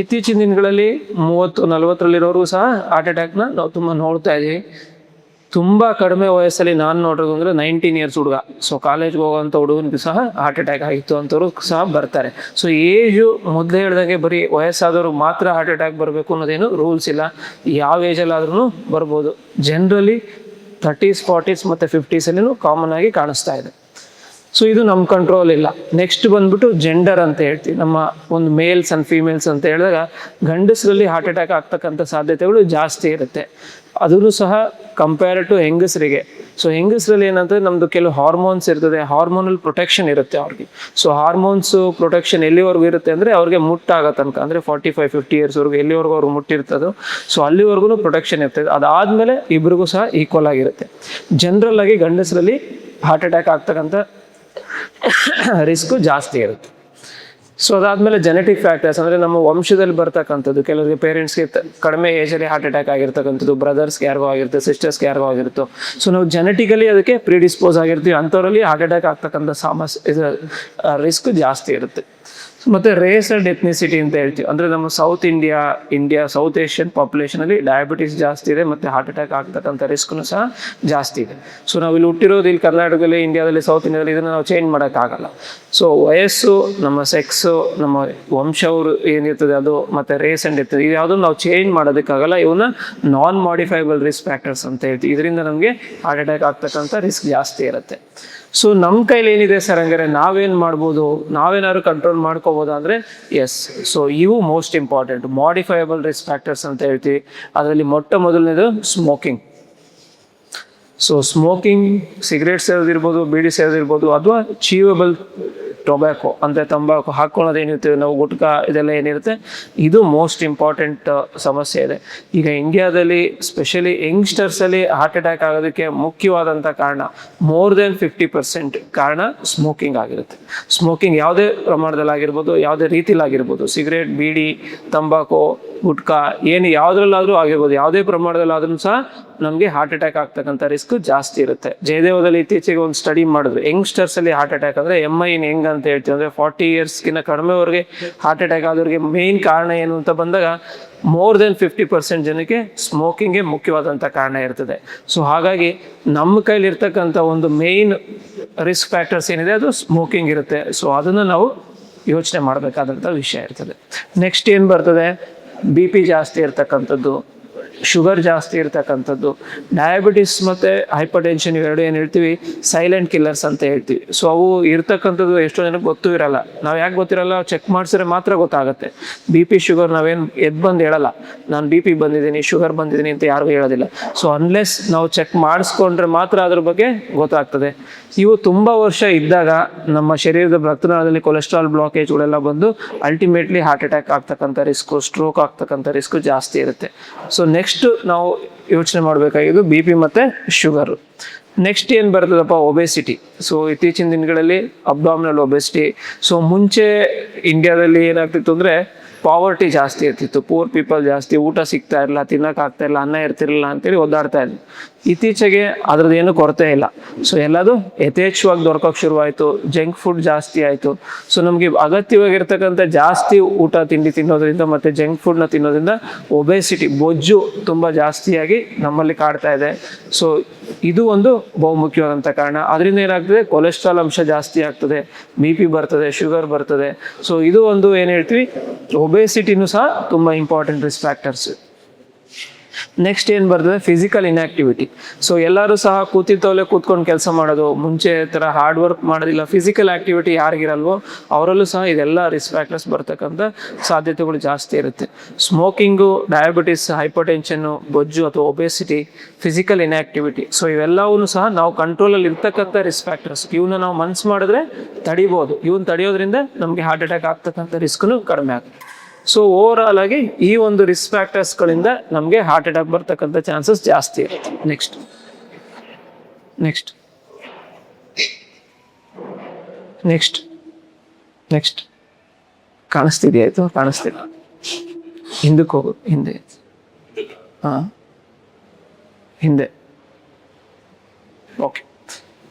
ಇತ್ತೀಚಿನ ದಿನಗಳಲ್ಲಿ 30, 40ರಲ್ಲಿರೋರು ಸಹ ಹಾರ್ಟ್ ಅಟ್ಯಾಕ್ನ ನಾವು ತುಂಬ ನೋಡ್ತಾ ಇದ್ದೀವಿ. ತುಂಬ ಕಡಿಮೆ ವಯಸ್ಸಲ್ಲಿ ನಾನು ನೋಡೋದು ಅಂದರೆ 19 years ಹುಡುಗ, ಸೊ ಕಾಲೇಜ್ಗೆ ಹೋಗೋವಂಥ ಹುಡುಗನಿಗೂ ಸಹ ಹಾರ್ಟ್ ಅಟ್ಯಾಕ್ ಆಗಿತ್ತು ಅಂಥವ್ರು ಸಹ ಬರ್ತಾರೆ. ಸೊ ಏಜು ಮೊದಲೇ ಹೇಳ್ದಂಗೆ ಬರೀ ವಯಸ್ಸಾದವ್ರು ಮಾತ್ರ ಹಾರ್ಟ್ ಅಟ್ಯಾಕ್ ಬರಬೇಕು ಅನ್ನೋದೇನು ರೂಲ್ಸ್ ಇಲ್ಲ, ಯಾವ ಏಜಲ್ಲಾದ್ರೂ ಬರ್ಬೋದು. ಜನರಲಿ 30s, 40s ಮತ್ತು 50s ಕಾಮನ್ ಆಗಿ ಕಾಣಿಸ್ತಾ ಇದೆ. ಸೊ ಇದು ನಮ್ಮ ಕಂಟ್ರೋಲ್ ಇಲ್ಲ. ನೆಕ್ಸ್ಟ್ ಬಂದ್ಬಿಟ್ಟು ಜೆಂಡರ್ ಅಂತ ಹೇಳ್ತೀವಿ. ನಮ್ಮ ಒಂದು ಮೇಲ್ಸ್ ಆ್ಯಂಡ್ ಫೀಮೇಲ್ಸ್ ಅಂತ ಹೇಳಿದಾಗ ಗಂಡಸರಲ್ಲಿ ಹಾರ್ಟ್ ಅಟ್ಯಾಕ್ ಆಗ್ತಕ್ಕಂಥ ಸಾಧ್ಯತೆಗಳು ಜಾಸ್ತಿ ಇರುತ್ತೆ. ಅದೂ ಸಹ ಕಂಪೇರ್ ಟು ಹೆಂಗಸರಿಗೆ. ಸೊ ಹೆಂಗಸರಲ್ಲಿ ಏನಂದರೆ ನಮ್ಮದು ಕೆಲವು ಹಾರ್ಮೋನ್ಸ್ ಇರ್ತದೆ, ಹಾರ್ಮೋನಲ್ ಪ್ರೊಟೆಕ್ಷನ್ ಇರುತ್ತೆ ಅವ್ರಿಗೆ. ಸೊ ಹಾರ್ಮೋನ್ಸು ಪ್ರೊಟೆಕ್ಷನ್ ಎಲ್ಲಿವರೆಗೂ ಇರುತ್ತೆ ಅಂದರೆ ಅವ್ರಿಗೆ ಮುಟ್ಟಾಗೋ ತನಕ, ಅಂದರೆ 45-50 yearsವರೆಗೂ ಎಲ್ಲಿವರೆಗೂ ಅವ್ರಿಗೆ ಮುಟ್ಟಿರ್ತದೋ ಸೊ ಅಲ್ಲಿವರೆಗೂ ಪ್ರೊಟೆಕ್ಷನ್ ಇರ್ತದೆ. ಅದಾದಮೇಲೆ ಇಬ್ರಿಗೂ ಸಹ ಈಕ್ವಲ್ ಆಗಿರುತ್ತೆ. ಜನರಲ್ ಆಗಿ ಗಂಡಸರಲ್ಲಿ ಹಾರ್ಟ್ ಅಟ್ಯಾಕ್ ಆಗ್ತಕ್ಕಂಥ ರಿಸ್ಕು ಜಾಸ್ತಿ ಇರುತ್ತೆ. ಸೊ ಅದಾದಮೇಲೆ ಜೆನೆಟಿಕ್ ಫ್ಯಾಕ್ಟರ್ಸ್, ಅಂದರೆ ನಮ್ಮ ವಂಶದಲ್ಲಿ ಬರ್ತಕ್ಕಂಥದ್ದು. ಕೆಲವರಿಗೆ ಪೇರೆಂಟ್ಸ್ಗೆ ಕಡಿಮೆ ಏಜಲ್ಲಿ ಹಾರ್ಟ್ ಅಟ್ಯಾಕ್ ಆಗಿರ್ತಕ್ಕಂಥದ್ದು, ಬ್ರದರ್ಸ್ಗೆ ಯಾರಿಗೋ ಆಗಿರುತ್ತೆ, ಸಿಸ್ಟರ್ಸ್ಗೆ ಯಾರಿಗೋ ಆಗಿರುತ್ತೋ. ಸೊ ನಾವು ಜೆನೆಟಿಕಲಿ ಅದಕ್ಕೆ ಪ್ರಿಡಿಸ್ಪೋಸ್ ಆಗಿರ್ತೀವಿ, ಅಂಥವರಲ್ಲಿ ಹಾರ್ಟ್ ಅಟ್ಯಾಕ್ ಆಗ್ತಕ್ಕಂಥ ಇದು ರಿಸ್ಕ್ ಜಾಸ್ತಿ ಇರುತ್ತೆ. ಮತ್ತು ರೇಸ್ ಆ್ಯಂಡ್ ಎಥ್ನಿಸಿಟಿ ಅಂತ ಹೇಳ್ತೀವಿ. ಅಂದರೆ ನಮ್ಮ ಸೌತ್ ಏಷ್ಯನ್ ಪಾಪ್ಯುಲೇಷನಲ್ಲಿ ಡಯಾಬಿಟೀಸ್ ಜಾಸ್ತಿ ಇದೆ, ಮತ್ತು ಹಾರ್ಟ್ ಅಟ್ಯಾಕ್ ಆಗ್ತಕ್ಕಂಥ ರಿಸ್ಕ್ನು ಸಹ ಜಾಸ್ತಿ ಇದೆ. ಸೊ ನಾವು ಇಲ್ಲಿ ಹುಟ್ಟಿರೋದು ಇಲ್ಲಿ ಕರ್ನಾಟಕದಲ್ಲಿ, ಇಂಡಿಯಾದಲ್ಲಿ, ಸೌತ್ ಇಂಡಿಯಾದಲ್ಲಿ, ಇದನ್ನು ನಾವು ಚೇಂಜ್ ಮಾಡೋಕ್ಕಾಗಲ್ಲ. ಸೊ ವಯಸ್ಸು, ನಮ್ಮ ಸೆಕ್ಸು, ನಮ್ಮ ವಂಶವರು ಏನಿರ್ತದೆ ಅದು, ಮತ್ತು ರೇಸ್ ಆ್ಯಂಡ್ ಎಥ್ನಿಸಿಟಿ, ಇದು ಯಾವುದನ್ನು ನಾವು ಚೇಂಜ್ ಮಾಡೋದಕ್ಕಾಗಲ್ಲ. ಇವನ್ನ ನಾನ್ ಮಾಡಿಫೈಬಲ್ ರಿಸ್ಕ್ ಫ್ಯಾಕ್ಟರ್ಸ್ ಅಂತ ಹೇಳ್ತೀವಿ. ಇದರಿಂದ ನಮಗೆ ಹಾರ್ಟ್ ಅಟ್ಯಾಕ್ ಆಗ್ತಕ್ಕಂಥ ರಿಸ್ಕ್ ಜಾಸ್ತಿ ಇರುತ್ತೆ. ಸೊ ನಮ್ಮ ಕೈಲಿ ಏನಿದೆ ಸರ್, ಹಂಗಾರೆ ನಾವೇನು ಮಾಡ್ಬೋದು, ನಾವೇನಾದ್ರು ಕಂಟ್ರೋಲ್ ಮಾಡ್ಕೋಬೋದಾ ಅಂದರೆ ಎಸ್. ಸೊ ಇವು most important modifiable risk factors ಅಂತ ಹೇಳ್ತೀವಿ. ಅದರಲ್ಲಿ ಮೊದಲನೇದು ಸ್ಮೋಕಿಂಗ್. ಸೊ ಸ್ಮೋಕಿಂಗ್, ಸಿಗರೇಟ್ ಸೇದೋದಿರ್ಬೋದು, ಬೀಡಿ ಸೇದೋದಿರ್ಬೋದು, ಅಥವಾ ಚೀವಬಲ್ ಟೊಬ್ಯಾಕೊ ಅಂದರೆ ತಂಬಾಕು ಹಾಕ್ಕೊಳ್ಳೋದೇನಿರ್ತೀವಿ ನಾವು, ಗುಟ್ಕಾ ಇದೆಲ್ಲ ಏನಿರುತ್ತೆ, ಇದು ಮೋಸ್ಟ್ ಇಂಪಾರ್ಟೆಂಟ್ ಸಮಸ್ಯೆ ಇದೆ. ಈಗ ಇಂಡಿಯಾದಲ್ಲಿ ಸ್ಪೆಷಲಿ ಯಂಗ್ಸ್ಟರ್ಸಲ್ಲಿ ಹಾರ್ಟ್ ಅಟ್ಯಾಕ್ ಆಗೋದಕ್ಕೆ ಮುಖ್ಯವಾದಂಥ ಕಾರಣ, ಮೋರ್ ದೆನ್ 50% ಕಾರಣ ಸ್ಮೋಕಿಂಗ್ ಆಗಿರುತ್ತೆ. ಸ್ಮೋಕಿಂಗ್ ಯಾವುದೇ ಪ್ರಮಾಣದಲ್ಲಿ ಆಗಿರ್ಬೋದು, ಯಾವುದೇ ರೀತಿಲಿ ಆಗಿರ್ಬೋದು, ಸಿಗರೇಟ್, ಬೀಡಿ, ತಂಬಾಕು, ಗುಟ್ಕಾ ಏನು ಯಾವುದ್ರಲ್ಲಾದರೂ ಆಗಿರ್ಬೋದು, ಯಾವುದೇ ಪ್ರಮಾಣದಲ್ಲಾದ್ರೂ ಸಹ ನಮಗೆ ಹಾರ್ಟ್ ಅಟ್ಯಾಕ್ ಆಗ್ತಕ್ಕಂಥ ರಿಸ್ಕ್ ಜಾಸ್ತಿ ಇರುತ್ತೆ. ಜಯದೇವದಲ್ಲಿ ಇತ್ತೀಚೆಗೆ ಒಂದು ಸ್ಟಡಿ ಮಾಡಿದ್ರು, ಯಂಗ್ಸ್ಟರ್ಸಲ್ಲಿ ಹಾರ್ಟ್ ಅಟ್ಯಾಕ್ ಅಂದರೆ MI ಹೆಂಗೆ ಅಂತ ಹೇಳ್ತೀವಿ ಅಂದರೆ 40 ಇಯರ್ಸ್ಗಿಂತ ಕಡಿಮೆವರೆಗೆ ಹಾರ್ಟ್ ಅಟ್ಯಾಕ್ ಆದವ್ರಿಗೆ ಮೇನ್ ಕಾರಣ ಏನು ಅಂತ ಬಂದಾಗ ಮೋರ್ ದೆನ್ 50% ಜನಕ್ಕೆ ಸ್ಮೋಕಿಂಗೇ ಮುಖ್ಯವಾದಂಥ ಕಾರಣ ಇರ್ತದೆ. ಸೊ ಹಾಗಾಗಿ ನಮ್ಮ ಕೈಲಿರ್ತಕ್ಕಂಥ ಒಂದು ಮೇನ್ ರಿಸ್ಕ್ ಫ್ಯಾಕ್ಟರ್ಸ್ ಏನಿದೆ ಅದು ಸ್ಮೋಕಿಂಗ್ ಇರುತ್ತೆ. ಸೊ ಅದನ್ನು ನಾವು ಯೋಚನೆ ಮಾಡಬೇಕಾದಂಥ ವಿಷಯ ಇರ್ತದೆ. ನೆಕ್ಸ್ಟ್ ಏನು ಬರ್ತದೆ, BP ಜಾಸ್ತಿ ಇರ್ತಕ್ಕಂಥದ್ದು, ಶುಗರ್ ಜಾಸ್ತಿ ಇರ್ತಕ್ಕಂಥದ್ದು, ಡಯಾಬಿಟಿಸ್ ಮತ್ತು ಹೈಪರ್ ಟೆನ್ಷನ್ ಇವೆರಡು ಏನು ಹೇಳ್ತೀವಿ ಸೈಲೆಂಟ್ ಕಿಲ್ಲರ್ಸ್ ಅಂತ ಹೇಳ್ತೀವಿ. ಸೊ ಅವು ಇರ್ತಕ್ಕಂಥದ್ದು ಎಷ್ಟೋ ಜನಕ್ಕೆ ಗೊತ್ತೂ ಇರಲ್ಲ. ನಾವು ಯಾಕೆ ಗೊತ್ತಿರಲ್ಲ, ಚೆಕ್ ಮಾಡಿಸಿದ್ರೆ ಮಾತ್ರ ಗೊತ್ತಾಗುತ್ತೆ. BP ಶುಗರ್ ನಾವೇನು ಬಂದು ಹೇಳಲ್ಲ, ನಾನು BP ಬಂದಿದ್ದೀನಿ, ಶುಗರ್ ಬಂದಿದ್ದೀನಿ ಅಂತ ಯಾರಿಗೂ ಹೇಳೋದಿಲ್ಲ. ಸೊ ಅನ್ಲೆಸ್ ನಾವು ಚೆಕ್ ಮಾಡಿಸ್ಕೊಂಡ್ರೆ ಮಾತ್ರ ಅದ್ರ ಬಗ್ಗೆ ಗೊತ್ತಾಗ್ತದೆ. ಇವು ತುಂಬ ವರ್ಷ ಇದ್ದಾಗ ನಮ್ಮ ಶರೀರದ ರಕ್ತನಾಳದಲ್ಲಿ ಕೊಲೆಸ್ಟ್ರಾಲ್ ಬ್ಲಾಕೇಜ್ಗಳೆಲ್ಲ ಬಂದು ಅಲ್ಟಿಮೇಟ್ಲಿ ಹಾರ್ಟ್ ಅಟ್ಯಾಕ್ ಆಗ್ತಕ್ಕಂಥ ರಿಸ್ಕು, ಸ್ಟ್ರೋಕ್ ಆಗ್ತಕ್ಕಂಥ ರಿಸ್ಕು ಜಾಸ್ತಿ ಇರುತ್ತೆ. ಸೊ ನೆಕ್ಸ್ಟ್ ನಾವು ಯೋಚನೆ ಮಾಡಬೇಕಾಗಿದ್ದು BP ಮತ್ತು ಶುಗರು. ನೆಕ್ಸ್ಟ್ ಏನು ಬರ್ತದಪ್ಪ, ಒಬೆಸಿಟಿ. ಸೊ ಇತ್ತೀಚಿನ ದಿನಗಳಲ್ಲಿ ಅಬ್ಡಾಮಿನಲ್ ಒಬೆಸಿಟಿ. ಸೊ ಮುಂಚೆ ಇಂಡಿಯಾದಲ್ಲಿ ಏನಾಗ್ತಿತ್ತು ಅಂದರೆ ಪಾವರ್ಟಿ ಜಾಸ್ತಿ ಇರ್ತಿತ್ತು, ಪೂರ್ ಪೀಪಲ್ ಜಾಸ್ತಿ, ಊಟ ಸಿಗ್ತಾ ಇರಲಿಲ್ಲ, ತಿನ್ನೋಕ್ಕಾಗ್ತಾ ಇಲ್ಲ, ಅನ್ನ ಇರ್ತಿರಲಿಲ್ಲ ಅಂತೇಳಿ ಒದ್ದಾಡ್ತಾ ಇದ್ವಿ. ಇತ್ತೀಚೆಗೆ ಅದ್ರದ್ದು ಏನು ಕೊರತೆ ಇಲ್ಲ. ಸೊ ಎಲ್ಲದು ಯಥೇಚ್ಛವಾಗಿ ದೊರಕೋಕ್ಕೆ ಶುರುವಾಯಿತು, ಜಂಕ್ ಫುಡ್ ಜಾಸ್ತಿ ಆಯಿತು. ಸೊ ನಮಗೆ ಅಗತ್ಯವಾಗಿರ್ತಕ್ಕಂಥ ಜಾಸ್ತಿ ಊಟ ತಿಂಡಿ ತಿನ್ನೋದ್ರಿಂದ ಮತ್ತು ಜಂಕ್ ಫುಡ್ನ ತಿನ್ನೋದ್ರಿಂದ ಒಬೆಸಿಟಿ, ಬೊಜ್ಜು ತುಂಬ ಜಾಸ್ತಿಯಾಗಿ ನಮ್ಮಲ್ಲಿ ಕಾಡ್ತಾ ಇದೆ. ಸೊ ಇದು ಒಂದು ಬಹುಮುಖ್ಯವಾದಂಥ ಕಾರಣ. ಅದರಿಂದ ಏನಾಗ್ತದೆ, ಕೊಲೆಸ್ಟ್ರಾಲ್ ಅಂಶ ಜಾಸ್ತಿ ಆಗ್ತದೆ, BP ಬರ್ತದೆ, ಶುಗರ್ ಬರ್ತದೆ. ಸೊ ಇದು ಒಂದು ಏನು ಹೇಳ್ತೀವಿ, ಒಬೆಸಿಟಿನೂ ಸಹ ತುಂಬ ಇಂಪಾರ್ಟೆಂಟ್ ರಿಸ್ಕ್ ಫ್ಯಾಕ್ಟರ್ಸ್. ನೆಕ್ಸ್ಟ್ ಏನು ಬರ್ತದೆ, ಫಿಸಿಕಲ್ ಇನ್ಆಕ್ಟಿವಿಟಿ. ಸೊ ಎಲ್ಲರೂ ಸಹ ಕೂತಿರ್ತವಲ್ಲೇ ಕೂತ್ಕೊಂಡು ಕೆಲಸ ಮಾಡೋದು, ಮುಂಚೆ ಥರ ಹಾರ್ಡ್ ವರ್ಕ್ ಮಾಡೋದಿಲ್ಲ. ಫಿಸಿಕಲ್ ಆ್ಯಕ್ಟಿವಿಟಿ ಯಾರಿಗಿರಲ್ವೋ ಅವರಲ್ಲೂ ಸಹ ಇದೆಲ್ಲ ರಿಸ್ಕ್ ಫ್ಯಾಕ್ಟರ್ಸ್ ಬರ್ತಕ್ಕಂಥ ಸಾಧ್ಯತೆಗಳು ಜಾಸ್ತಿ ಇರುತ್ತೆ. ಸ್ಮೋಕಿಂಗು, ಡಯಾಬಿಟಿಸ್, ಹೈಪರ್ ಟೆನ್ಷನ್ನು, ಬೊಜ್ಜು ಅಥವಾ ಒಬೆಸಿಟಿ, ಫಿಸಿಕಲ್ ಇನ್ಆಕ್ಟಿವಿಟಿ. ಸೊ ಇವೆಲ್ಲವೂ ಸಹ ನಾವು ಕಂಟ್ರೋಲಲ್ಲಿ ಇರ್ತಕ್ಕಂಥ ರಿಸ್ಕ್ ಫ್ಯಾಕ್ಟರ್ಸ್. ಇವನ್ನ ನಾವು ಮನ್ಸು ಮಾಡಿದ್ರೆ ತಡಿಬೋದು. ಇವನ್ನ ತಡೆಯೋದ್ರಿಂದ ನಮಗೆ ಹಾರ್ಟ್ ಅಟ್ಯಾಕ್ ಆಗ್ತಕ್ಕಂಥ ರಿಸ್ಕ್ನು ಕಡಿಮೆ ಆಗುತ್ತೆ. ಸೊ ಓವರ್ ಆಗಿ ಈ ಒಂದು ರಿಸ್ಕ್ ಫ್ಯಾಕ್ಟರ್ಸ್ಗಳಿಂದ ನಮಗೆ ಹಾರ್ಟ್ ಅಟ್ಯಾಕ್ ಬರ್ತಕ್ಕಂಥ ಚಾನ್ಸಸ್ ಜಾಸ್ತಿ ಇರುತ್ತೆ. ನೆಕ್ಸ್ಟ್ ಕಾಣಿಸ್ತಿದೆಯಾ? ಆಯಿತು, ಕಾಣಿಸ್ತಿಲ್ಲ. ಹಿಂದಕ್ಕೆ ಹೋಗು, ಹಿಂದೆ. ಹಾಂ, ಹಿಂದೆ. ಓಕೆ.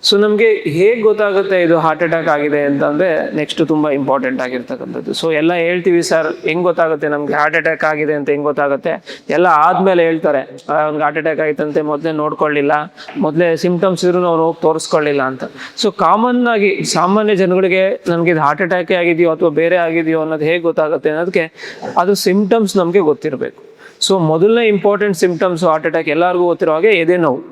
ಸೊ ನಮಗೆ ಹೇಗೆ ಗೊತ್ತಾಗುತ್ತೆ ಇದು ಹಾರ್ಟ್ ಅಟ್ಯಾಕ್ ಆಗಿದೆ ಅಂತಂದರೆ ನೆಕ್ಸ್ಟ್ ತುಂಬ ಇಂಪಾರ್ಟೆಂಟ್ ಆಗಿರ್ತಕ್ಕಂಥದ್ದು. ಸೊ ಎಲ್ಲ ಹೇಳ್ತೀವಿ ಸರ್, ಹೆಂಗೆ ಗೊತ್ತಾಗುತ್ತೆ ನಮಗೆ ಹಾರ್ಟ್ ಅಟ್ಯಾಕ್ ಆಗಿದೆ ಅಂತ, ಹೆಂಗೆ ಗೊತ್ತಾಗುತ್ತೆ? ಎಲ್ಲ ಆದಮೇಲೆ ಹೇಳ್ತಾರೆ, ಅವ್ನಿಗೆ ಹಾರ್ಟ್ ಅಟ್ಯಾಕ್ ಆಯ್ತಂತೆ, ಮೊದಲೇ ನೋಡ್ಕೊಳ್ಳಿಲ್ಲ, ಮೊದಲೇ ಸಿಮ್ಟಮ್ಸ್ ಇದ್ರೂ ಅವ್ನು ಹೋಗಿ ತೋರಿಸ್ಕೊಳ್ಳಿಲ್ಲ ಅಂತ. ಸೊ ಕಾಮನ್ನಾಗಿ ಸಾಮಾನ್ಯ ಜನಗಳಿಗೆ ನನಗೆ ಇದು ಹಾರ್ಟ್ ಅಟ್ಯಾಕೇ ಆಗಿದೆಯೋ ಅಥವಾ ಬೇರೆ ಆಗಿದೆಯೋ ಅನ್ನೋದು ಹೇಗೆ ಗೊತ್ತಾಗುತ್ತೆ ಅನ್ನೋದಕ್ಕೆ ಅದು ಸಿಮ್ಟಮ್ಸ್ ನಮಗೆ ಗೊತ್ತಿರಬೇಕು. ಸೊ ಮೊದಲನೇ ಇಂಪಾರ್ಟೆಂಟ್ ಸಿಮ್ಟಮ್ಸ್ ಹಾರ್ಟ್ ಅಟ್ಯಾಕ್ ಎಲ್ಲರಿಗೂ ಗೊತ್ತಿರೋ ಹಾಗೆ ಎದೆ ನೋವು.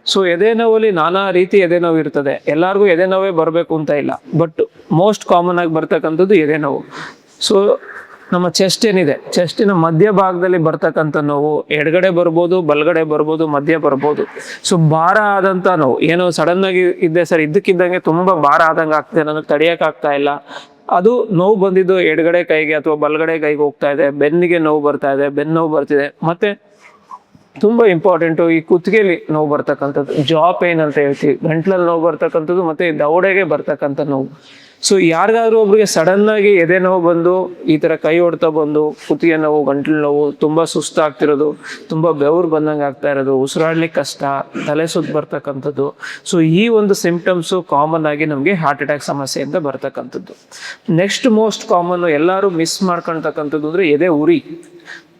ಸೊ ಎದೆ ನೋವಲ್ಲಿ ನಾನಾ ರೀತಿ ಎದೆ ನೋವು ಇರ್ತದೆ. ಎಲ್ಲರಿಗೂ ಎದೆ ನೋವೇ ಬರಬೇಕು ಅಂತ ಇಲ್ಲ, ಬಟ್ ಮೋಸ್ಟ್ ಕಾಮನ್ ಆಗಿ ಬರ್ತಕ್ಕಂಥದ್ದು ಎದೆ ನೋವು. ಸೊ ನಮ್ಮ ಚೆಸ್ಟ್ ಏನಿದೆ, ಚೆಸ್ಟಿನ ಮಧ್ಯ ಭಾಗದಲ್ಲಿ ಬರ್ತಕ್ಕಂಥ ನೋವು ಎಡಗಡೆ ಬರ್ಬೋದು, ಬಲಗಡೆ ಬರ್ಬೋದು, ಮಧ್ಯ ಬರ್ಬೋದು. ಸೊ ಭಾರ ಆದಂಥ ನೋವು, ಏನೋ ಸಡನ್ ಆಗಿ ಇದ್ದೆ ಸರ್, ಇದ್ದಕ್ಕಿದ್ದಂಗೆ ತುಂಬ ಭಾರ ಆದಂಗೆ ಆಗ್ತದೆ, ನನಗೆ ತಡೆಯೋಕ್ಕಾಗ್ತಾ ಇಲ್ಲ, ಅದು ನೋವು ಬಂದಿದ್ದು ಎಡಗಡೆ ಕೈಗೆ ಅಥವಾ ಬಲಗಡೆ ಕೈಗೆ ಹೋಗ್ತಾ ಇದೆ, ಬೆನ್ನಿಗೆ ನೋವು ಬರ್ತಾ ಇದೆ, ಬೆನ್ನು ನೋವು ಬರ್ತಿದೆ. ಮತ್ತೆ ತುಂಬ ಇಂಪಾರ್ಟೆಂಟು, ಈ ಕುತ್ತಿಗೆಲಿ ನೋವು ಬರ್ತಕ್ಕಂಥದ್ದು, ಜಾ ಪೇನ್ ಅಂತ ಹೇಳ್ತೀವಿ, ಗಂಟ್ಲಲ್ಲಿ ನೋವು ಬರ್ತಕ್ಕಂಥದ್ದು, ಮತ್ತು ದವಡೆಗೆ ಬರ್ತಕ್ಕಂಥ ನೋವು. ಸೊ ಯಾರಿಗಾದ್ರೂ ಒಬ್ರಿಗೆ ಸಡನ್ನಾಗಿ ಎದೆ ನೋವು ಬಂದು ಈ ಥರ ಕೈ ಹೊಡ್ತಾ ಬಂದು ಕುತ್ತಿಗೆ ನೋವು, ಗಂಟ್ಲು ನೋವು, ತುಂಬ ಸುಸ್ತಾಗ್ತಿರೋದು, ತುಂಬ ಬೆವರು ಬಂದಂಗೆ ಆಗ್ತಾ ಇರೋದು, ಉಸಿರಾಡ್ಲಿಕ್ಕೆ ಕಷ್ಟ, ತಲೆ ಸುತ್ತ ಬರ್ತಕ್ಕಂಥದ್ದು. ಸೊ ಈ ಒಂದು ಸಿಂಪ್ಟಮ್ಸು ಕಾಮನ್ ಆಗಿ ನಮಗೆ ಹಾರ್ಟ್ ಅಟ್ಯಾಕ್ ಸಮಸ್ಯೆಯಿಂದ ಬರ್ತಕ್ಕಂಥದ್ದು. ನೆಕ್ಸ್ಟ್ ಮೋಸ್ಟ್ ಕಾಮನ್ನು ಎಲ್ಲರೂ ಮಿಸ್ ಮಾಡ್ಕೊಳ್ತಕ್ಕಂಥದ್ದು ಅಂದರೆ ಎದೆ ಉರಿ.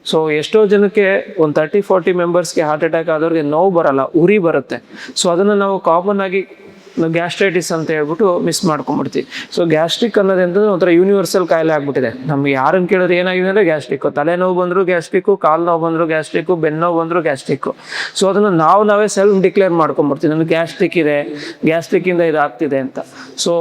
ಸೊ ಎಷ್ಟೋ ಜನಕ್ಕೆ ಒಂದು 30-40 ಮೆಂಬರ್ಸ್ಗೆ ಹಾರ್ಟ್ ಅಟ್ಯಾಕ್ ಆದವ್ರಿಗೆ ನೋವು ಬರಲ್ಲ, ಉರಿ ಬರುತ್ತೆ. ಸೊ ಅದನ್ನು ನಾವು ಕಾಮನ್ ಆಗಿ ಗ್ಯಾಸ್ಟ್ರೈಟಿಸ್ ಅಂತ ಹೇಳ್ಬಿಟ್ಟು ಮಿಸ್ ಮಾಡ್ಕೊಂಡ್ಬಿಡ್ತೀವಿ. ಸೊ ಗ್ಯಾಸ್ಟ್ರಿಕ್ ಅನ್ನೋದಂತಂದ್ರೆ ಒಂಥರ ಯೂನಿವರ್ಸಲ್ ಕಾಯಿಲೆ ಆಗ್ಬಿಟ್ಟಿದೆ. ನಮ್ಗೆ ಯಾರನ್ನು ಕೇಳಿದ್ರೆ ಏನಾಗಿದೆ ಅಂದರೆ ಗ್ಯಾಸ್ಟ್ರಿಕ್ಕು, ತಲೆನೋವು ಬಂದರೂ ಗ್ಯಾಸ್ಟ್ರಿಕ್ಕು, ಕಾಲು ನೋವು ಬಂದರೂ ಗ್ಯಾಸ್ಟ್ರಿಕ್ಕು, ಬೆನ್ನು ನೋವು ಬಂದರೂ ಗ್ಯಾಸ್ಟ್ರಿಕ್ಕು. ಸೊ ಅದನ್ನು ನಾವೇ ಸೆಲ್ಫ್ ಡಿಕ್ಲೇರ್ ಮಾಡ್ಕೊಂಡ್ಬಿಡ್ತೀವಿ, ನನಗೆ ಗ್ಯಾಸ್ಟ್ರಿಕ್ ಇದೆ, ಗ್ಯಾಸ್ಟ್ರಿಕ್ಕಿಂದ ಇದಾಗ್ತಿದೆ ಅಂತ. ಸೊ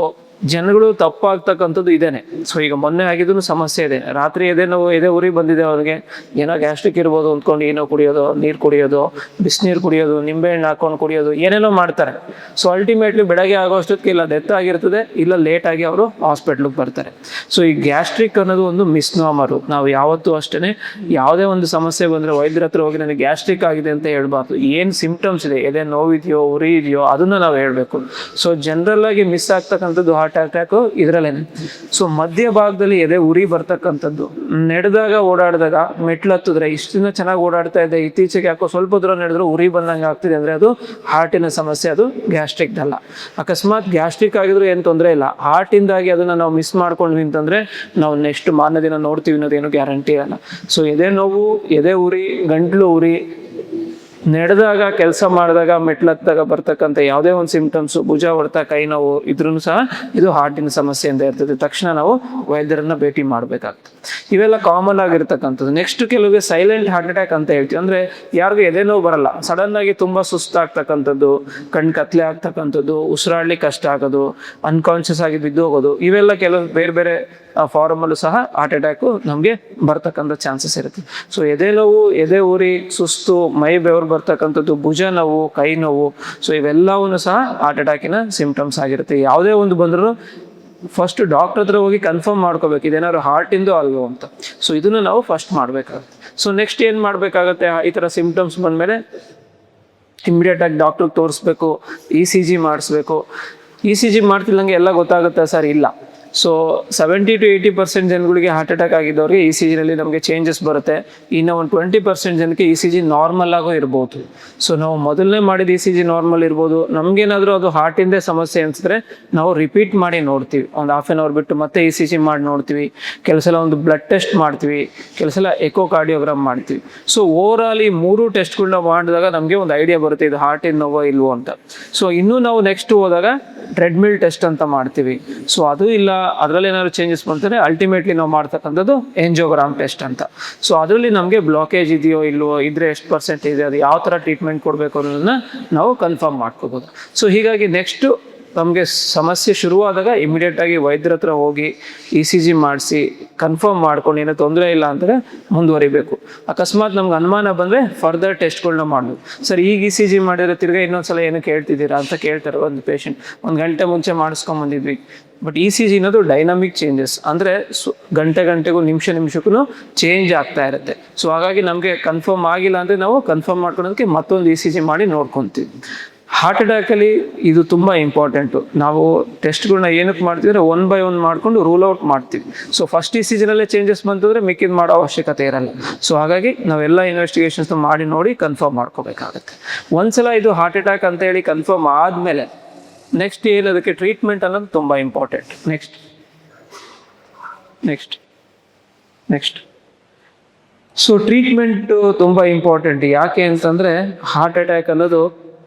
ಜನಗಳು ತಪ್ಪಾಗ್ತಕ್ಕಂಥದ್ದು ಇದೇನೆ. ಸೊ ಈಗ ಮೊನ್ನೆ ಆಗಿದ್ದು ಸಮಸ್ಯೆ ಇದೆ, ರಾತ್ರಿ ಎದೆ ನೋವು ಎದೆ ಉರಿ ಬಂದಿದೆ ಅವ್ರಿಗೆ, ಏನೋ ಗ್ಯಾಸ್ಟ್ರಿಕ್ ಇರ್ಬೋದು ಅಂದ್ಕೊಂಡು ಏನೋ ಕುಡಿಯೋದು, ನೀರು ಕುಡಿಯೋದು, ಬಿಸಿನೀರು ಕುಡಿಯೋದು, ನಿಂಬೆಹಣ್ಣು ಹಾಕೊಂಡು ಕುಡಿಯೋದು, ಏನೇನೋ ಮಾಡ್ತಾರೆ. ಸೊ ಅಲ್ಟಿಮೇಟ್ಲಿ ಬೆಳಗ್ಗೆ ಆಗೋ ಅಷ್ಟೊತ್ತಿಗೆ ಇಲ್ಲ ಡೆತ್ ಆಗಿರ್ತದೆ, ಇಲ್ಲ ಲೇಟಾಗಿ ಅವರು ಹಾಸ್ಪಿಟ್ಲಿಗೆ ಬರ್ತಾರೆ. ಸೊ ಈ ಗ್ಯಾಸ್ಟ್ರಿಕ್ ಅನ್ನೋದು ಒಂದು ಮಿಸ್ನಾಮರು. ನಾವು ಯಾವತ್ತೂ ಅಷ್ಟೇ ಯಾವುದೇ ಒಂದು ಸಮಸ್ಯೆ ಬಂದರೆ ವೈದ್ಯರ ಹತ್ರ ಹೋಗಿ ನನಗೆ ಗ್ಯಾಸ್ಟ್ರಿಕ್ ಆಗಿದೆ ಅಂತ ಹೇಳ್ಬಾರ್ದು. ಏನು ಸಿಂಪ್ಟಮ್ಸ್ ಇದೆ, ಎದೆ ನೋವಿದೆಯೋ ಉರಿ ಇದೆಯೋ ಅದನ್ನ ನಾವು ಹೇಳಬೇಕು. ಸೊ ಜನರಲ್ ಆಗಿ ಮಿಸ್ ಆಗ್ತಕ್ಕಂಥದ್ದು ಹಾರ್ಟ್ ಅಟ್ಯಾಕು ಇದರಲ್ಲೇನೆ. ಸೊ ಮಧ್ಯ ಭಾಗದಲ್ಲಿ ಎದೆ ಉರಿ ಬರ್ತಕ್ಕಂಥದ್ದು, ನಡೆದಾಗ ಓಡಾಡಿದಾಗ ಮೆಟ್ಲು ಹತ್ತಿದ್ರೆ, ಇಷ್ಟು ದಿನ ಚೆನ್ನಾಗಿ ಓಡಾಡ್ತಾ ಇದೆ, ಇತ್ತೀಚೆಗೆ ಯಾಕೋ ಸ್ವಲ್ಪ ದೂರ ನಡೆದ್ರು ಉರಿ ಬಂದಂಗೆ ಆಗ್ತಿದೆ ಅಂದರೆ ಅದು ಹಾರ್ಟಿನ ಸಮಸ್ಯೆ, ಅದು ಗ್ಯಾಸ್ಟ್ರಿಕ್ದಲ್ಲ. ಅಕಸ್ಮಾತ್ ಗ್ಯಾಸ್ಟ್ರಿಕ್ ಆಗಿದ್ರು ಏನು ತೊಂದರೆ ಇಲ್ಲ, ಹಾರ್ಟಿಂದಾಗಿ ಅದನ್ನು ನಾವು ಮಿಸ್ ಮಾಡ್ಕೊಂಡ್ವಿ ಅಂತಂದರೆ ನಾವು ನೆಕ್ಸ್ಟ್ ಮಾರನೇ ದಿನ ನೋಡ್ತೀವಿ ಅನ್ನೋದೇನು ಗ್ಯಾರಂಟಿ ಅಲ್ಲ. ಸೊ ಎದೆ ನೋವು, ಎದೆ ಉರಿ, ಗಂಟ್ಲು ಉರಿ, ನಡೆದಾಗ ಕೆಲಸ ಮಾಡಿದಾಗ ಮೆಟ್ಲತ್ತಾಗ ಬರ್ತಕ್ಕಂಥ ಯಾವುದೇ ಒಂದು ಸಿಂಪ್ಟಮ್ಸು, ಭುಜ ಹೊಡೆತ, ಕೈ ನೋವು ಇದ್ರೂ ಸಹ ಇದು ಹಾರ್ಟಿನ ಸಮಸ್ಯೆ ಅಂತ ಇರ್ತದೆ. ತಕ್ಷಣ ನಾವು ವೈದ್ಯರನ್ನ ಭೇಟಿ ಮಾಡಬೇಕಾಗ್ತದೆ. ಇವೆಲ್ಲ ಕಾಮನ್ ಆಗಿರ್ತಕ್ಕಂಥದ್ದು. ನೆಕ್ಸ್ಟ್ ಕೆಲವರಿಗೆ ಸೈಲೆಂಟ್ ಹಾರ್ಟ್ ಅಟ್ಯಾಕ್ ಅಂತ ಹೇಳ್ತೀವಿ. ಅಂದರೆ ಯಾರಿಗೂ ಎದೆ ನೋವು ಬರಲ್ಲ, ಸಡನ್ ಆಗಿ ತುಂಬ ಸುಸ್ತಾಗ್ತಕ್ಕಂಥದ್ದು, ಕಣ್ಣು ಕತ್ಲೆ ಆಗ್ತಕ್ಕಂಥದ್ದು, ಉಸಿರಾಡ್ಲಿಕ್ಕೆ ಕಷ್ಟ ಆಗೋದು, ಅನ್ಕಾನ್ಷಿಯಸ್ ಆಗಿ ಬಿದ್ದು ಹೋಗೋದು, ಇವೆಲ್ಲ ಕೆಲವು ಬೇರೆ ಬೇರೆ ಫಾರ್ಮಲ್ಲೂ ಸಹ ಹಾರ್ಟ್ ಅಟ್ಯಾಕು ನಮಗೆ ಬರ್ತಕ್ಕಂಥ ಚಾನ್ಸಸ್ ಇರುತ್ತೆ. ಸೊ ಎದೆ ನೋವು, ಎದೆ ಉರಿ, ಸುಸ್ತು, ಮೈ ಬೆವರು ಬರ್ತಕ್ಕಂಥದ್ದು, ಭುಜ ನೋವು, ಕೈ ನೋವು, ಸೊ ಇವೆಲ್ಲವೂ ಸಹ ಹಾರ್ಟ್ ಅಟ್ಯಾಕಿನ ಸಿಂಪ್ಟಮ್ಸ್ ಆಗಿರುತ್ತೆ. ಯಾವುದೇ ಒಂದು ಬಂದರೂ ಫಸ್ಟ್ ಡಾಕ್ಟರ್ ಹತ್ರ ಹೋಗಿ ಕನ್ಫರ್ಮ್ ಮಾಡ್ಕೋಬೇಕು ಇದೇನಾದ್ರು ಹಾರ್ಟಿಂದು ಅಲ್ವೋ ಅಂತ. ಸೊ ಇದನ್ನು ನಾವು ಫಸ್ಟ್ ಮಾಡಬೇಕಾಗುತ್ತೆ. ಸೊ ನೆಕ್ಸ್ಟ್ ಏನು ಮಾಡಬೇಕಾಗತ್ತೆ, ಈ ಥರ ಸಿಂಪ್ಟಮ್ಸ್ ಬಂದಮೇಲೆ ಇಮಿಡಿಯೇಟಾಗಿ ಡಾಕ್ಟ್ರಿಗೆ ತೋರಿಸ್ಬೇಕು, ECG ಮಾಡಿಸ್ಬೇಕು. ECG ಮಾಡ್ತಿಲ್ಲಂಗೆ ಎಲ್ಲ ಗೊತ್ತಾಗುತ್ತೆ ಸರ್, ಇಲ್ಲ. ಸೊ 70 to 80% ಜನಗಳಿಗೆ ಹಾರ್ಟ್ ಅಟ್ಯಾಕ್ ಆಗಿದ್ದವ್ರಿಗೆ ECGನಲ್ಲಿ ನಮಗೆ ಚೇಂಜಸ್ ಬರುತ್ತೆ. ಇನ್ನು ಒಂದು 20% ಜನಕ್ಕೆ ECG ನಾರ್ಮಲ್ ಆಗೋ ಇರ್ಬೋದು. ಸೊ ನಾವು ಮೊದಲನೇ ಮಾಡಿದ ECG ನಾರ್ಮಲ್ ಇರ್ಬೋದು. ನಮಗೇನಾದರೂ ಅದು ಹಾರ್ಟಿಂದೇ ಸಮಸ್ಯೆ ಅನಿಸಿದ್ರೆ ನಾವು ರಿಪೀಟ್ ಮಾಡಿ ನೋಡ್ತೀವಿ, ಒಂದು ಹಾಫ್ ಆನ್ ಅವರ್ ಬಿಟ್ಟು ಮತ್ತೆ ECG ಮಾಡಿ ನೋಡ್ತೀವಿ. ಕೆಲವು ಸಲ ಒಂದು ಬ್ಲಡ್ ಟೆಸ್ಟ್ ಮಾಡ್ತೀವಿ, ಕೆಲವು ಸಲ ಎಕೋ ಕಾರ್ಡಿಯೋಗ್ರಾಮ್ ಮಾಡ್ತೀವಿ. ಸೊ ಓವರ್ ಆಲ್ ಈ 3 ಟೆಸ್ಟ್ಗಳನ್ನ ಮಾಡಿದಾಗ ನಮಗೆ ಒಂದು ಐಡಿಯಾ ಬರುತ್ತೆ ಇದು ಹಾರ್ಟಿನ ನೋವೋ ಇಲ್ವೋ ಅಂತ. ಸೊ ಇನ್ನೂ ನಾವು ನೆಕ್ಸ್ಟ್ ಹೋದಾಗ ಟ್ರೆಡ್ಮಿಲ್ ಟೆಸ್ಟ್ ಅಂತ ಮಾಡ್ತೀವಿ. ಸೊ ಅದು ಇಲ್ಲ, ಅದರಲ್ಲಿ ಏನಾದ್ರು ಚೇಂಜಸ್ ಬಂದರೆ ಅಲ್ಟಿಮೇಟ್ಲಿ ನಾವು ಮಾಡ್ತಕ್ಕಂಥದ್ದು ಎಂಜಿಯೋಗ್ರಾಮ್ ಟೆಸ್ಟ್ ಅಂತ. ಸೊ ಅದರಲ್ಲಿ ನಮಗೆ ಬ್ಲಾಕೇಜ್ ಇದೆಯೋ ಇಲ್ವೋ, ಇದ್ರೆ ಎಷ್ಟು % ಇದೆ, ಅದು ಯಾವ ಥರ ಟ್ರೀಟ್ಮೆಂಟ್ ಕೊಡಬೇಕು ಅನ್ನೋದನ್ನ ನಾವು ಕನ್ಫರ್ಮ್ ಮಾಡ್ಕೋಬೋದು. ಸೊ ಹೀಗಾಗಿ ನೆಕ್ಸ್ಟು ನಮಗೆ ಸಮಸ್ಯೆ ಶುರುವಾದಾಗ ಇಮಿಡಿಯೇಟಾಗಿ ವೈದ್ಯರ ಹತ್ರ ಹೋಗಿ ECG ಮಾಡಿಸಿ ಕನ್ಫರ್ಮ್ ಮಾಡ್ಕೊಂಡು ಏನೋ ತೊಂದರೆ ಇಲ್ಲ ಅಂದರೆ ಮುಂದುವರಿಬೇಕು. ಅಕಸ್ಮಾತ್ ನಮ್ಗೆ ಅನುಮಾನ ಬಂದರೆ ಫರ್ದರ್ ಟೆಸ್ಟ್ಗಳನ್ನ ಮಾಡಬೇಕು. ಸರ್ ಈಗ ECG ಮಾಡಿದ್ರೆ ತಿರ್ಗಾ ಇನ್ನೊಂದ್ಸಲ ಏನಕ್ಕೆ ಹೇಳ್ತಿದ್ದೀರಾ ಅಂತ ಕೇಳ್ತಾರೆ ಒಂದು ಪೇಷಂಟ್. 1 ಗಂಟೆ ಮುಂಚೆ ಮಾಡಿಸ್ಕೊಂಬಂದಿದ್ವಿ. ಬಟ್ ECG ಅನ್ನೋದು ಡೈನಾಮಿಕ್ ಚೇಂಜಸ್, ಅಂದರೆ ಗಂಟೆಗೂ ನಿಮಿಷಕ್ಕೂ ಚೇಂಜ್ ಆಗ್ತಾ ಇರುತ್ತೆ. ಸೊ ಹಾಗಾಗಿ ನಮಗೆ ಕನ್ಫರ್ಮ್ ಆಗಿಲ್ಲ ಅಂದರೆ ನಾವು ಕನ್ಫರ್ಮ್ ಮಾಡ್ಕೊಳೋದಕ್ಕೆ ಮತ್ತೊಂದು ECG ಮಾಡಿ ನೋಡ್ಕೊತೀವಿ. ಹಾರ್ಟ್ ಅಟ್ಯಾಕಲ್ಲಿ ಇದು ತುಂಬ ಇಂಪಾರ್ಟೆಂಟು. ನಾವು ಟೆಸ್ಟ್ಗಳನ್ನ ಏನಕ್ಕೆ ಮಾಡ್ತೀವಿ, 1 by 1 ಮಾಡಿಕೊಂಡು ರೂಲ್ ಔಟ್ ಮಾಡ್ತೀವಿ. ಸೊ ಫಸ್ಟ್ ECGನಲ್ಲೇ ಚೇಂಜಸ್ ಬಂತಂದರೆ ಮಿಕ್ಕಿದ್ದು ಮಾಡೋ ಅವಶ್ಯಕತೆ ಇರಲ್ಲ. ಸೊ ಹಾಗಾಗಿ ನಾವೆಲ್ಲ ಇನ್ವೆಸ್ಟಿಗೇಷನ್ಸ್ ಮಾಡಿ ನೋಡಿ ಕನ್ಫರ್ಮ್ ಮಾಡ್ಕೋಬೇಕಾಗತ್ತೆ. ಒಂದ್ಸಲ ಇದು ಹಾರ್ಟ್ ಅಟ್ಯಾಕ್ ಅಂತ ಹೇಳಿ ಕನ್ಫರ್ಮ್ ಆದಮೇಲೆ ನೆಕ್ಸ್ಟ್ ಏನದಕ್ಕೆ ಟ್ರೀಟ್ಮೆಂಟ್ ಅನ್ನೋದು ತುಂಬ ಇಂಪಾರ್ಟೆಂಟ್. ನೆಕ್ಸ್ಟ್ ಸೊ ಟ್ರೀಟ್ಮೆಂಟು ತುಂಬ ಇಂಪಾರ್ಟೆಂಟ್. ಯಾಕೆ ಅಂತಂದರೆ ಹಾರ್ಟ್ ಅಟ್ಯಾಕ್ ಅನ್ನೋದು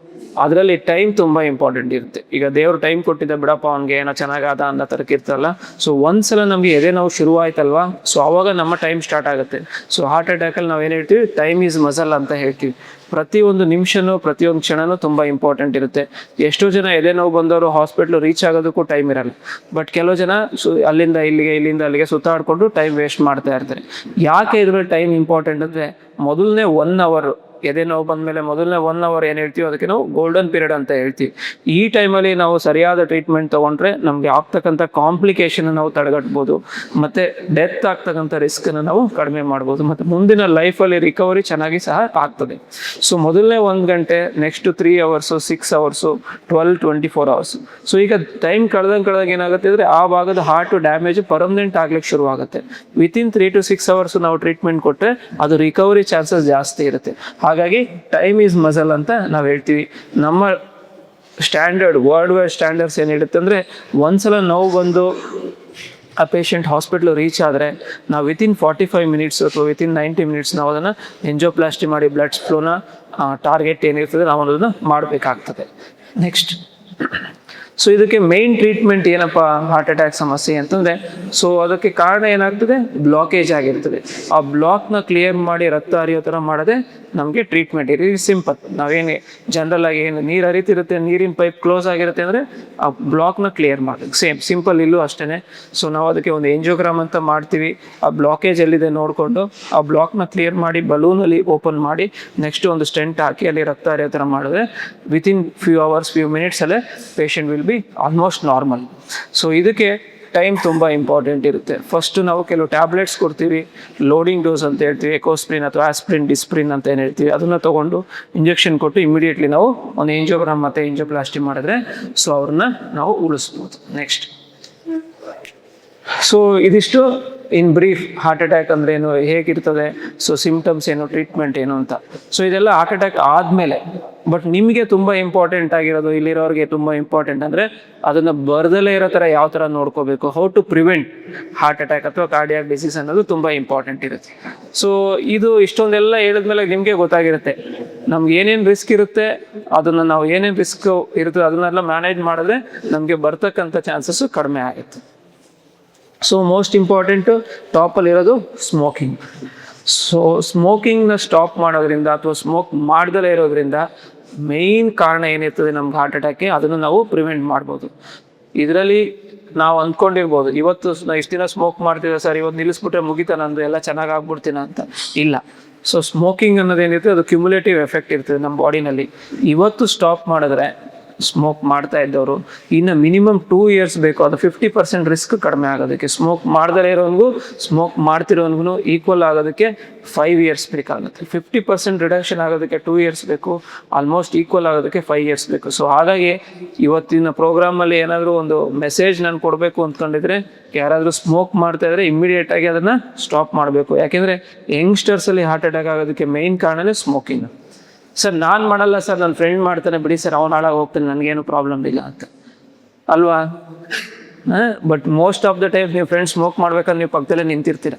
ಅದರಲ್ಲಿ ಟೈಮ್ ತುಂಬ ಇಂಪಾರ್ಟೆಂಟ್ ಇರುತ್ತೆ. ಈಗ ದೇವ್ರು ಟೈಮ್ ಕೊಟ್ಟಿದ್ದೆ ಬಿಡಪ್ಪ ಅವ್ನಿಗೆ ಏನೋ ಚೆನ್ನಾಗಾದ ಅನ್ನೋ ಥರಕ್ಕೆ ಇರ್ತಲ್ಲ. ಸೊ ಒಂದ್ಸಲ ನಮಗೆ ಎದೆ ನಾವು ಶುರುವಾಯ್ತಲ್ವಾ, ಸೊ ಆವಾಗ ನಮ್ಮ ಟೈಮ್ ಸ್ಟಾರ್ಟ್ ಆಗುತ್ತೆ. ಸೊ ಹಾರ್ಟ್ ಅಟ್ಯಾಕಲ್ಲಿ ನಾವು ಏನು ಹೇಳ್ತೀವಿ, ಟೈಮ್ ಈಸ್ ಮಸಲ್ ಅಂತ ಹೇಳ್ತೀವಿ. ಪ್ರತಿಯೊಂದು ನಿಮಿಷನೂ ಪ್ರತಿಯೊಂದು ಕ್ಷಣನೂ ತುಂಬ ಇಂಪಾರ್ಟೆಂಟ್ ಇರುತ್ತೆ. ಎಷ್ಟೋ ಜನ ಎದೆ ನೋವು ಬಂದವರು ಹಾಸ್ಪಿಟ್ಲು ರೀಚ್ ಆಗೋದಕ್ಕೂ ಟೈಮ್ ಇರಲ್ಲ. ಬಟ್ ಕೆಲವು ಜನ ಅಲ್ಲಿಂದ ಅಲ್ಲಿಗೆ ಸುತ್ತಾಡಿಕೊಂಡು ಟೈಮ್ ವೇಸ್ಟ್ ಮಾಡ್ತಾ ಇರ್ತಾರೆ. ಯಾಕೆ ಇದ್ರ ಟೈಮ್ ಇಂಪಾರ್ಟೆಂಟ್ ಅಂದರೆ, ಮೊದಲನೇ 1 hour ಎದೆ ನೋವು ಬಂದಮೇಲೆ ಮೊದಲನೇ 1 hour ಏನು ಹೇಳ್ತೀವಿ ಅದಕ್ಕೆ ನಾವು ಗೋಲ್ಡನ್ ಪೀರಿಯಡ್ ಅಂತ ಹೇಳ್ತೀವಿ. ಈ ಟೈಮಲ್ಲಿ ನಾವು ಸರಿಯಾದ ಟ್ರೀಟ್ಮೆಂಟ್ ತೊಗೊಂಡ್ರೆ ನಮಗೆ ಆಗ್ತಕ್ಕಂಥ ಕಾಂಪ್ಲಿಕೇಶನ್ ನಾವು ತಡೆಗಟ್ಬೋದು, ಮತ್ತು ಡೆತ್ ಆಗ್ತಕ್ಕಂಥ ರಿಸ್ಕನ್ನು ನಾವು ಕಡಿಮೆ ಮಾಡ್ಬೋದು, ಮತ್ತು ಮುಂದಿನ ಲೈಫಲ್ಲಿ ರಿಕವರಿ ಚೆನ್ನಾಗಿ ಸಹ ಆಗ್ತದೆ. ಸೊ ಮೊದಲನೇ 1 ಗಂಟೆ, next 3 hours, 6 hours, 12, 24 hours. So ಈಗ ಟೈಮ್ ಕಳೆದಂಗೆ ಏನಾಗುತ್ತೆ ಅಂದರೆ ಆ ಭಾಗದ ಹಾರ್ಟ್ ಡ್ಯಾಮೇಜ್ ಪರ್ಮನೆಂಟ್ ಆಗ್ಲಿಕ್ಕೆ ಶುರುವಾಗುತ್ತೆ. ವಿತಿನ್ 3 to 6 hours ನಾವು ಟ್ರೀಟ್ಮೆಂಟ್ ಕೊಟ್ಟರೆ ಅದು ರಿಕವರಿ ಚಾನ್ಸಸ್ ಜಾಸ್ತಿ ಇರುತ್ತೆ. ಹಾಗಾಗಿ ಟೈಮ್ ಈಸ್ ಮಸಲ್ ಅಂತ ನಾವು ಹೇಳ್ತೀವಿ. ನಮ್ಮ ಸ್ಟ್ಯಾಂಡರ್ಡ್ ವರ್ಲ್ಡ್ ವೈಡ್ ಸ್ಟ್ಯಾಂಡರ್ಡ್ಸ್ ಏನು ಹೇಳುತ್ತೆ ಅಂದರೆ, ಒಂದ್ಸಲ ನೋವು ಬಂದು ಆ ಪೇಷಂಟ್ ಹಾಸ್ಪಿಟ್ಲು ರೀಚ್ ಆದರೆ ನಾವು ವಿತಿನ್ 45 minutes ಅಥವಾ ವಿತಿನ್ 90 minutes ನಾವು ಅದನ್ನು ಎಂಜಿಯೋಪ್ಲಾಸ್ಟಿ ಮಾಡಿ ಬ್ಲಡ್ ಫ್ಲೋನ ಟಾರ್ಗೆಟ್ ಏನಿರ್ತದೆ ನಾವು ಅದನ್ನು ಮಾಡಬೇಕಾಗ್ತದೆ. ನೆಕ್ಸ್ಟ್ ಸೊ ಇದಕ್ಕೆ ಮೇನ್ ಟ್ರೀಟ್ಮೆಂಟ್ ಏನಪ್ಪ ಹಾರ್ಟ್ ಅಟ್ಯಾಕ್ ಸಮಸ್ಯೆ ಅಂತಂದರೆ, ಸೊ ಅದಕ್ಕೆ ಕಾರಣ ಏನಾಗ್ತದೆ, ಬ್ಲಾಕೇಜ್ ಆಗಿರ್ತದೆ. ಆ ಬ್ಲಾಕ್ನ ಕ್ಲಿಯರ್ ಮಾಡಿ ರಕ್ತ ಹರಿಯೋ ಥರ ಮಾಡೋದೇ ನಮಗೆ ಟ್ರೀಟ್ಮೆಂಟ್. ಇದು ಸಿಂಪಲ್. ನಾವೇನು ಜನರಲ್ ಆಗಿ ಏನು ನೀರು ಹರಿತಿರುತ್ತೆ, ನೀರಿನ ಪೈಪ್ ಕ್ಲೋಸ್ ಆಗಿರುತ್ತೆ ಅಂದರೆ ಆ ಬ್ಲಾಕ್ನ ಕ್ಲಿಯರ್ ಮಾಡೋದು ಸೇಮ್ ಸಿಂಪಲ್. ಇಲ್ಲೂ ಅಷ್ಟೇ. ಸೊ ನಾವು ಅದಕ್ಕೆ ಒಂದು ಎಂಜಿಯೋಗ್ರಾಮ್ ಅಂತ ಮಾಡ್ತೀವಿ. ಆ ಬ್ಲಾಕೇಜ್ ಎಲ್ಲಿದೆ ನೋಡಿಕೊಂಡು ಆ ಬ್ಲಾಕ್ನ ಕ್ಲಿಯರ್ ಮಾಡಿ ಬಲೂನಲ್ಲಿ ಓಪನ್ ಮಾಡಿ ನೆಕ್ಸ್ಟ್ ಒಂದು ಸ್ಟೆಂಟ್ ಹಾಕಿ ಅಲ್ಲಿ ರಕ್ತ ಹರಿಯೋ ಥರ ಮಾಡಿದ್ರೆ ವಿತಿನ್ ಫ್ಯೂ ಅವರ್ಸ್, ಫ್ಯೂ ಮಿನಿಟ್ಸಲ್ಲೇ patient will be almost normal. So ಇದಕ್ಕೆ ಟೈಮ್ ತುಂಬ ಇಂಪಾರ್ಟೆಂಟ್ ಇರುತ್ತೆ. ಫಸ್ಟು ನಾವು ಕೆಲವು ಟ್ಯಾಬ್ಲೆಟ್ಸ್ ಕೊಡ್ತೀವಿ, ಲೋಡಿಂಗ್ ಡೋಸ್ ಅಂತ ಹೇಳ್ತೀವಿ, ಎಕೋಸ್ಪ್ರಿನ್ ಅಥವಾ ಆಸ್ಪ್ರಿನ್, ಡಿಸ್ಪ್ರಿನ್ ಅಂತ ಏನು ಹೇಳ್ತೀವಿ, ಅದನ್ನು ತೊಗೊಂಡು ಇಂಜೆಕ್ಷನ್ ಕೊಟ್ಟು ಇಮಿಡಿಯೇಟ್ಲಿ ನಾವು ಒಂದು ಎಂಜಿಯೋಗ್ರಾಮ್ ಮತ್ತು ಎಂಜಿಯೋಪ್ಲಾಸ್ಟಿ ಮಾಡಿದ್ರೆ ಸೊ ಅವ್ರನ್ನ ನಾವು ಉಳಿಸ್ಬೋದು. ನೆಕ್ಸ್ಟ್, ಸೊ ಇದಿಷ್ಟು ಇನ್ ಬ್ರೀಫ್ ಹಾರ್ಟ್ ಅಟ್ಯಾಕ್ ಅಂದ್ರೆ ಏನು, ಹೇಗಿರ್ತದೆ, ಸೊ ಸಿಂಪ್ಟಮ್ಸ್ ಏನು, ಟ್ರೀಟ್ಮೆಂಟ್ ಏನು ಅಂತ. ಸೊ ಇದೆಲ್ಲ ಹಾರ್ಟ್ ಅಟ್ಯಾಕ್ ಆದಮೇಲೆ. ಬಟ್ ನಿಮಗೆ ತುಂಬ ಇಂಪಾರ್ಟೆಂಟ್ ಆಗಿರೋದು, ಇಲ್ಲಿರೋರಿಗೆ ತುಂಬ ಇಂಪಾರ್ಟೆಂಟ್ ಅಂದರೆ ಅದನ್ನು ಬರ್ದಲೇ ಇರೋ ಥರ ಯಾವ ಥರ ನೋಡ್ಕೋಬೇಕು, how to prevent heart attack ಅಥವಾ ಕಾರ್ಡಿಯಾಕ್ ಡಿಸೀಸ್ ಅನ್ನೋದು ತುಂಬ ಇಂಪಾರ್ಟೆಂಟ್ ಇರುತ್ತೆ. ಸೊ ಇದು ಇಷ್ಟೊಂದೆಲ್ಲ ಹೇಳಿದ್ಮೇಲೆ ನಿಮಗೆ ಗೊತ್ತಾಗಿರುತ್ತೆ ನಮ್ಗೆ ಏನೇನು ರಿಸ್ಕ್ ಇರುತ್ತೆ, ಅದನ್ನು ನಾವು ಏನೇನು ರಿಸ್ಕ್ ಇರುತ್ತೆ ಅದನ್ನೆಲ್ಲ ಮ್ಯಾನೇಜ್ ಮಾಡಿದ್ರೆ ನಮಗೆ ಬರ್ತಕ್ಕಂಥ ಚಾನ್ಸಸ್ಸು ಕಡಿಮೆ ಆಗುತ್ತೆ. ಸೊ ಮೋಸ್ಟ್ ಇಂಪಾರ್ಟೆಂಟು ಟಾಪಲ್ಲಿರೋದು ಸ್ಮೋಕಿಂಗ್. ಸೊ ಸ್ಮೋಕಿಂಗ್ನ ಸ್ಟಾಪ್ ಮಾಡೋದ್ರಿಂದ ಅಥವಾ ಸ್ಮೋಕ್ ಮಾಡ್ದಲೇ ಇರೋದ್ರಿಂದ ಮೇಯ್ನ್ ಕಾರಣ ಏನಿರ್ತದೆ ನಮ್ಗೆ ಹಾರ್ಟ್ ಅಟ್ಯಾಕ್ಗೆ, ಅದನ್ನು ನಾವು ಪ್ರಿವೆಂಟ್ ಮಾಡ್ಬೋದು. ಇದರಲ್ಲಿ ನಾವು ಅಂದ್ಕೊಂಡಿರ್ಬೋದು ಇವತ್ತು ಇಷ್ಟು ದಿನ ಸ್ಮೋಕ್ ಮಾಡ್ತಿದ್ದೆ ಸರ್, ಇವತ್ತು ನಿಲ್ಲಿಸ್ಬಿಟ್ರೆ ಮುಗಿತಾ ನಂದು ಎಲ್ಲ ಚೆನ್ನಾಗಿ ಆಗ್ಬಿಡ್ತೀನ ಅಂತ. ಇಲ್ಲ. ಸೊ ಸ್ಮೋಕಿಂಗ್ ಅನ್ನೋದೇನಿರ್ತದೆ ಅದು ಕ್ಯುಮುಲೇಟಿವ್ ಎಫೆಕ್ಟ್ ಇರ್ತದೆ ನಮ್ಮ ಬಾಡಿನಲ್ಲಿ. ಇವತ್ತು ಸ್ಟಾಪ್ ಮಾಡಿದ್ರೆ ಸ್ಮೋಕ್ ಮಾಡ್ತಾ ಇದ್ದವರು ಇನ್ನು ಮಿನಿಮಮ್ 2 years ಬೇಕು, ಅದು 50% ರಿಸ್ಕ್ ಕಡಿಮೆ ಆಗೋದಕ್ಕೆ. ಸ್ಮೋಕ್ ಮಾಡ್ದಲೇ ಇರೋನ್ಗೂ ಸ್ಮೋಕ್ ಮಾಡ್ತಿರೋನ್ಗೂ ಈಕ್ವಲ್ ಆಗೋದಕ್ಕೆ 5 years ಬೇಕಾಗುತ್ತೆ. 50% ರಿಡಕ್ಷನ್ ಆಗೋದಕ್ಕೆ 2 years ಬೇಕು, ಆಲ್ಮೋಸ್ಟ್ ಈಕ್ವಲ್ ಆಗೋದಕ್ಕೆ 5 years ಬೇಕು. ಸೊ ಹಾಗಾಗಿ ಇವತ್ತಿನ ಪ್ರೋಗ್ರಾಮಲ್ಲಿ ಏನಾದರೂ ಒಂದು ಮೆಸೇಜ್ ನಾನು ಕೊಡಬೇಕು ಅಂದ್ಕೊಂಡಿದ್ರೆ, ಯಾರಾದರೂ ಸ್ಮೋಕ್ ಮಾಡ್ತಾ ಇದ್ರೆ ಇಮ್ಮಿಡಿಯೇಟಾಗಿ ಅದನ್ನು ಸ್ಟಾಪ್ ಮಾಡಬೇಕು. ಯಾಕೆಂದರೆ ಯಂಗ್ಸ್ಟರ್ಸಲ್ಲಿ ಹಾರ್ಟ್ ಅಟ್ಯಾಕ್ ಆಗೋದಕ್ಕೆ ಮೇಯ್ನ್ ಕಾರಣನೇ ಸ್ಮೋಕಿಂಗ್. ಸರ್ ನಾನು ಮಾಡಲ್ಲ ಸರ್, ನನ್ನ ಫ್ರೆಂಡ್ ಮಾಡ್ತಾನೆ ಬಿಡಿ ಸರ್, ಅವ್ನು ಹಾಳಾಗಿ ಹೋಗ್ತಾನೆ, ನನಗೇನು ಪ್ರಾಬ್ಲಮ್ ಇಲ್ಲ ಅಂತ ಅಲ್ವಾ. But most of the time ನೀವು ಫ್ರೆಂಡ್ಸ್ ಸ್ಮೋಕ್ ಮಾಡ್ಬೇಕಾದ್ರೆ ನೀವು ಪಕ್ಕದಲ್ಲೇ ನಿಂತಿರ್ತೀರ.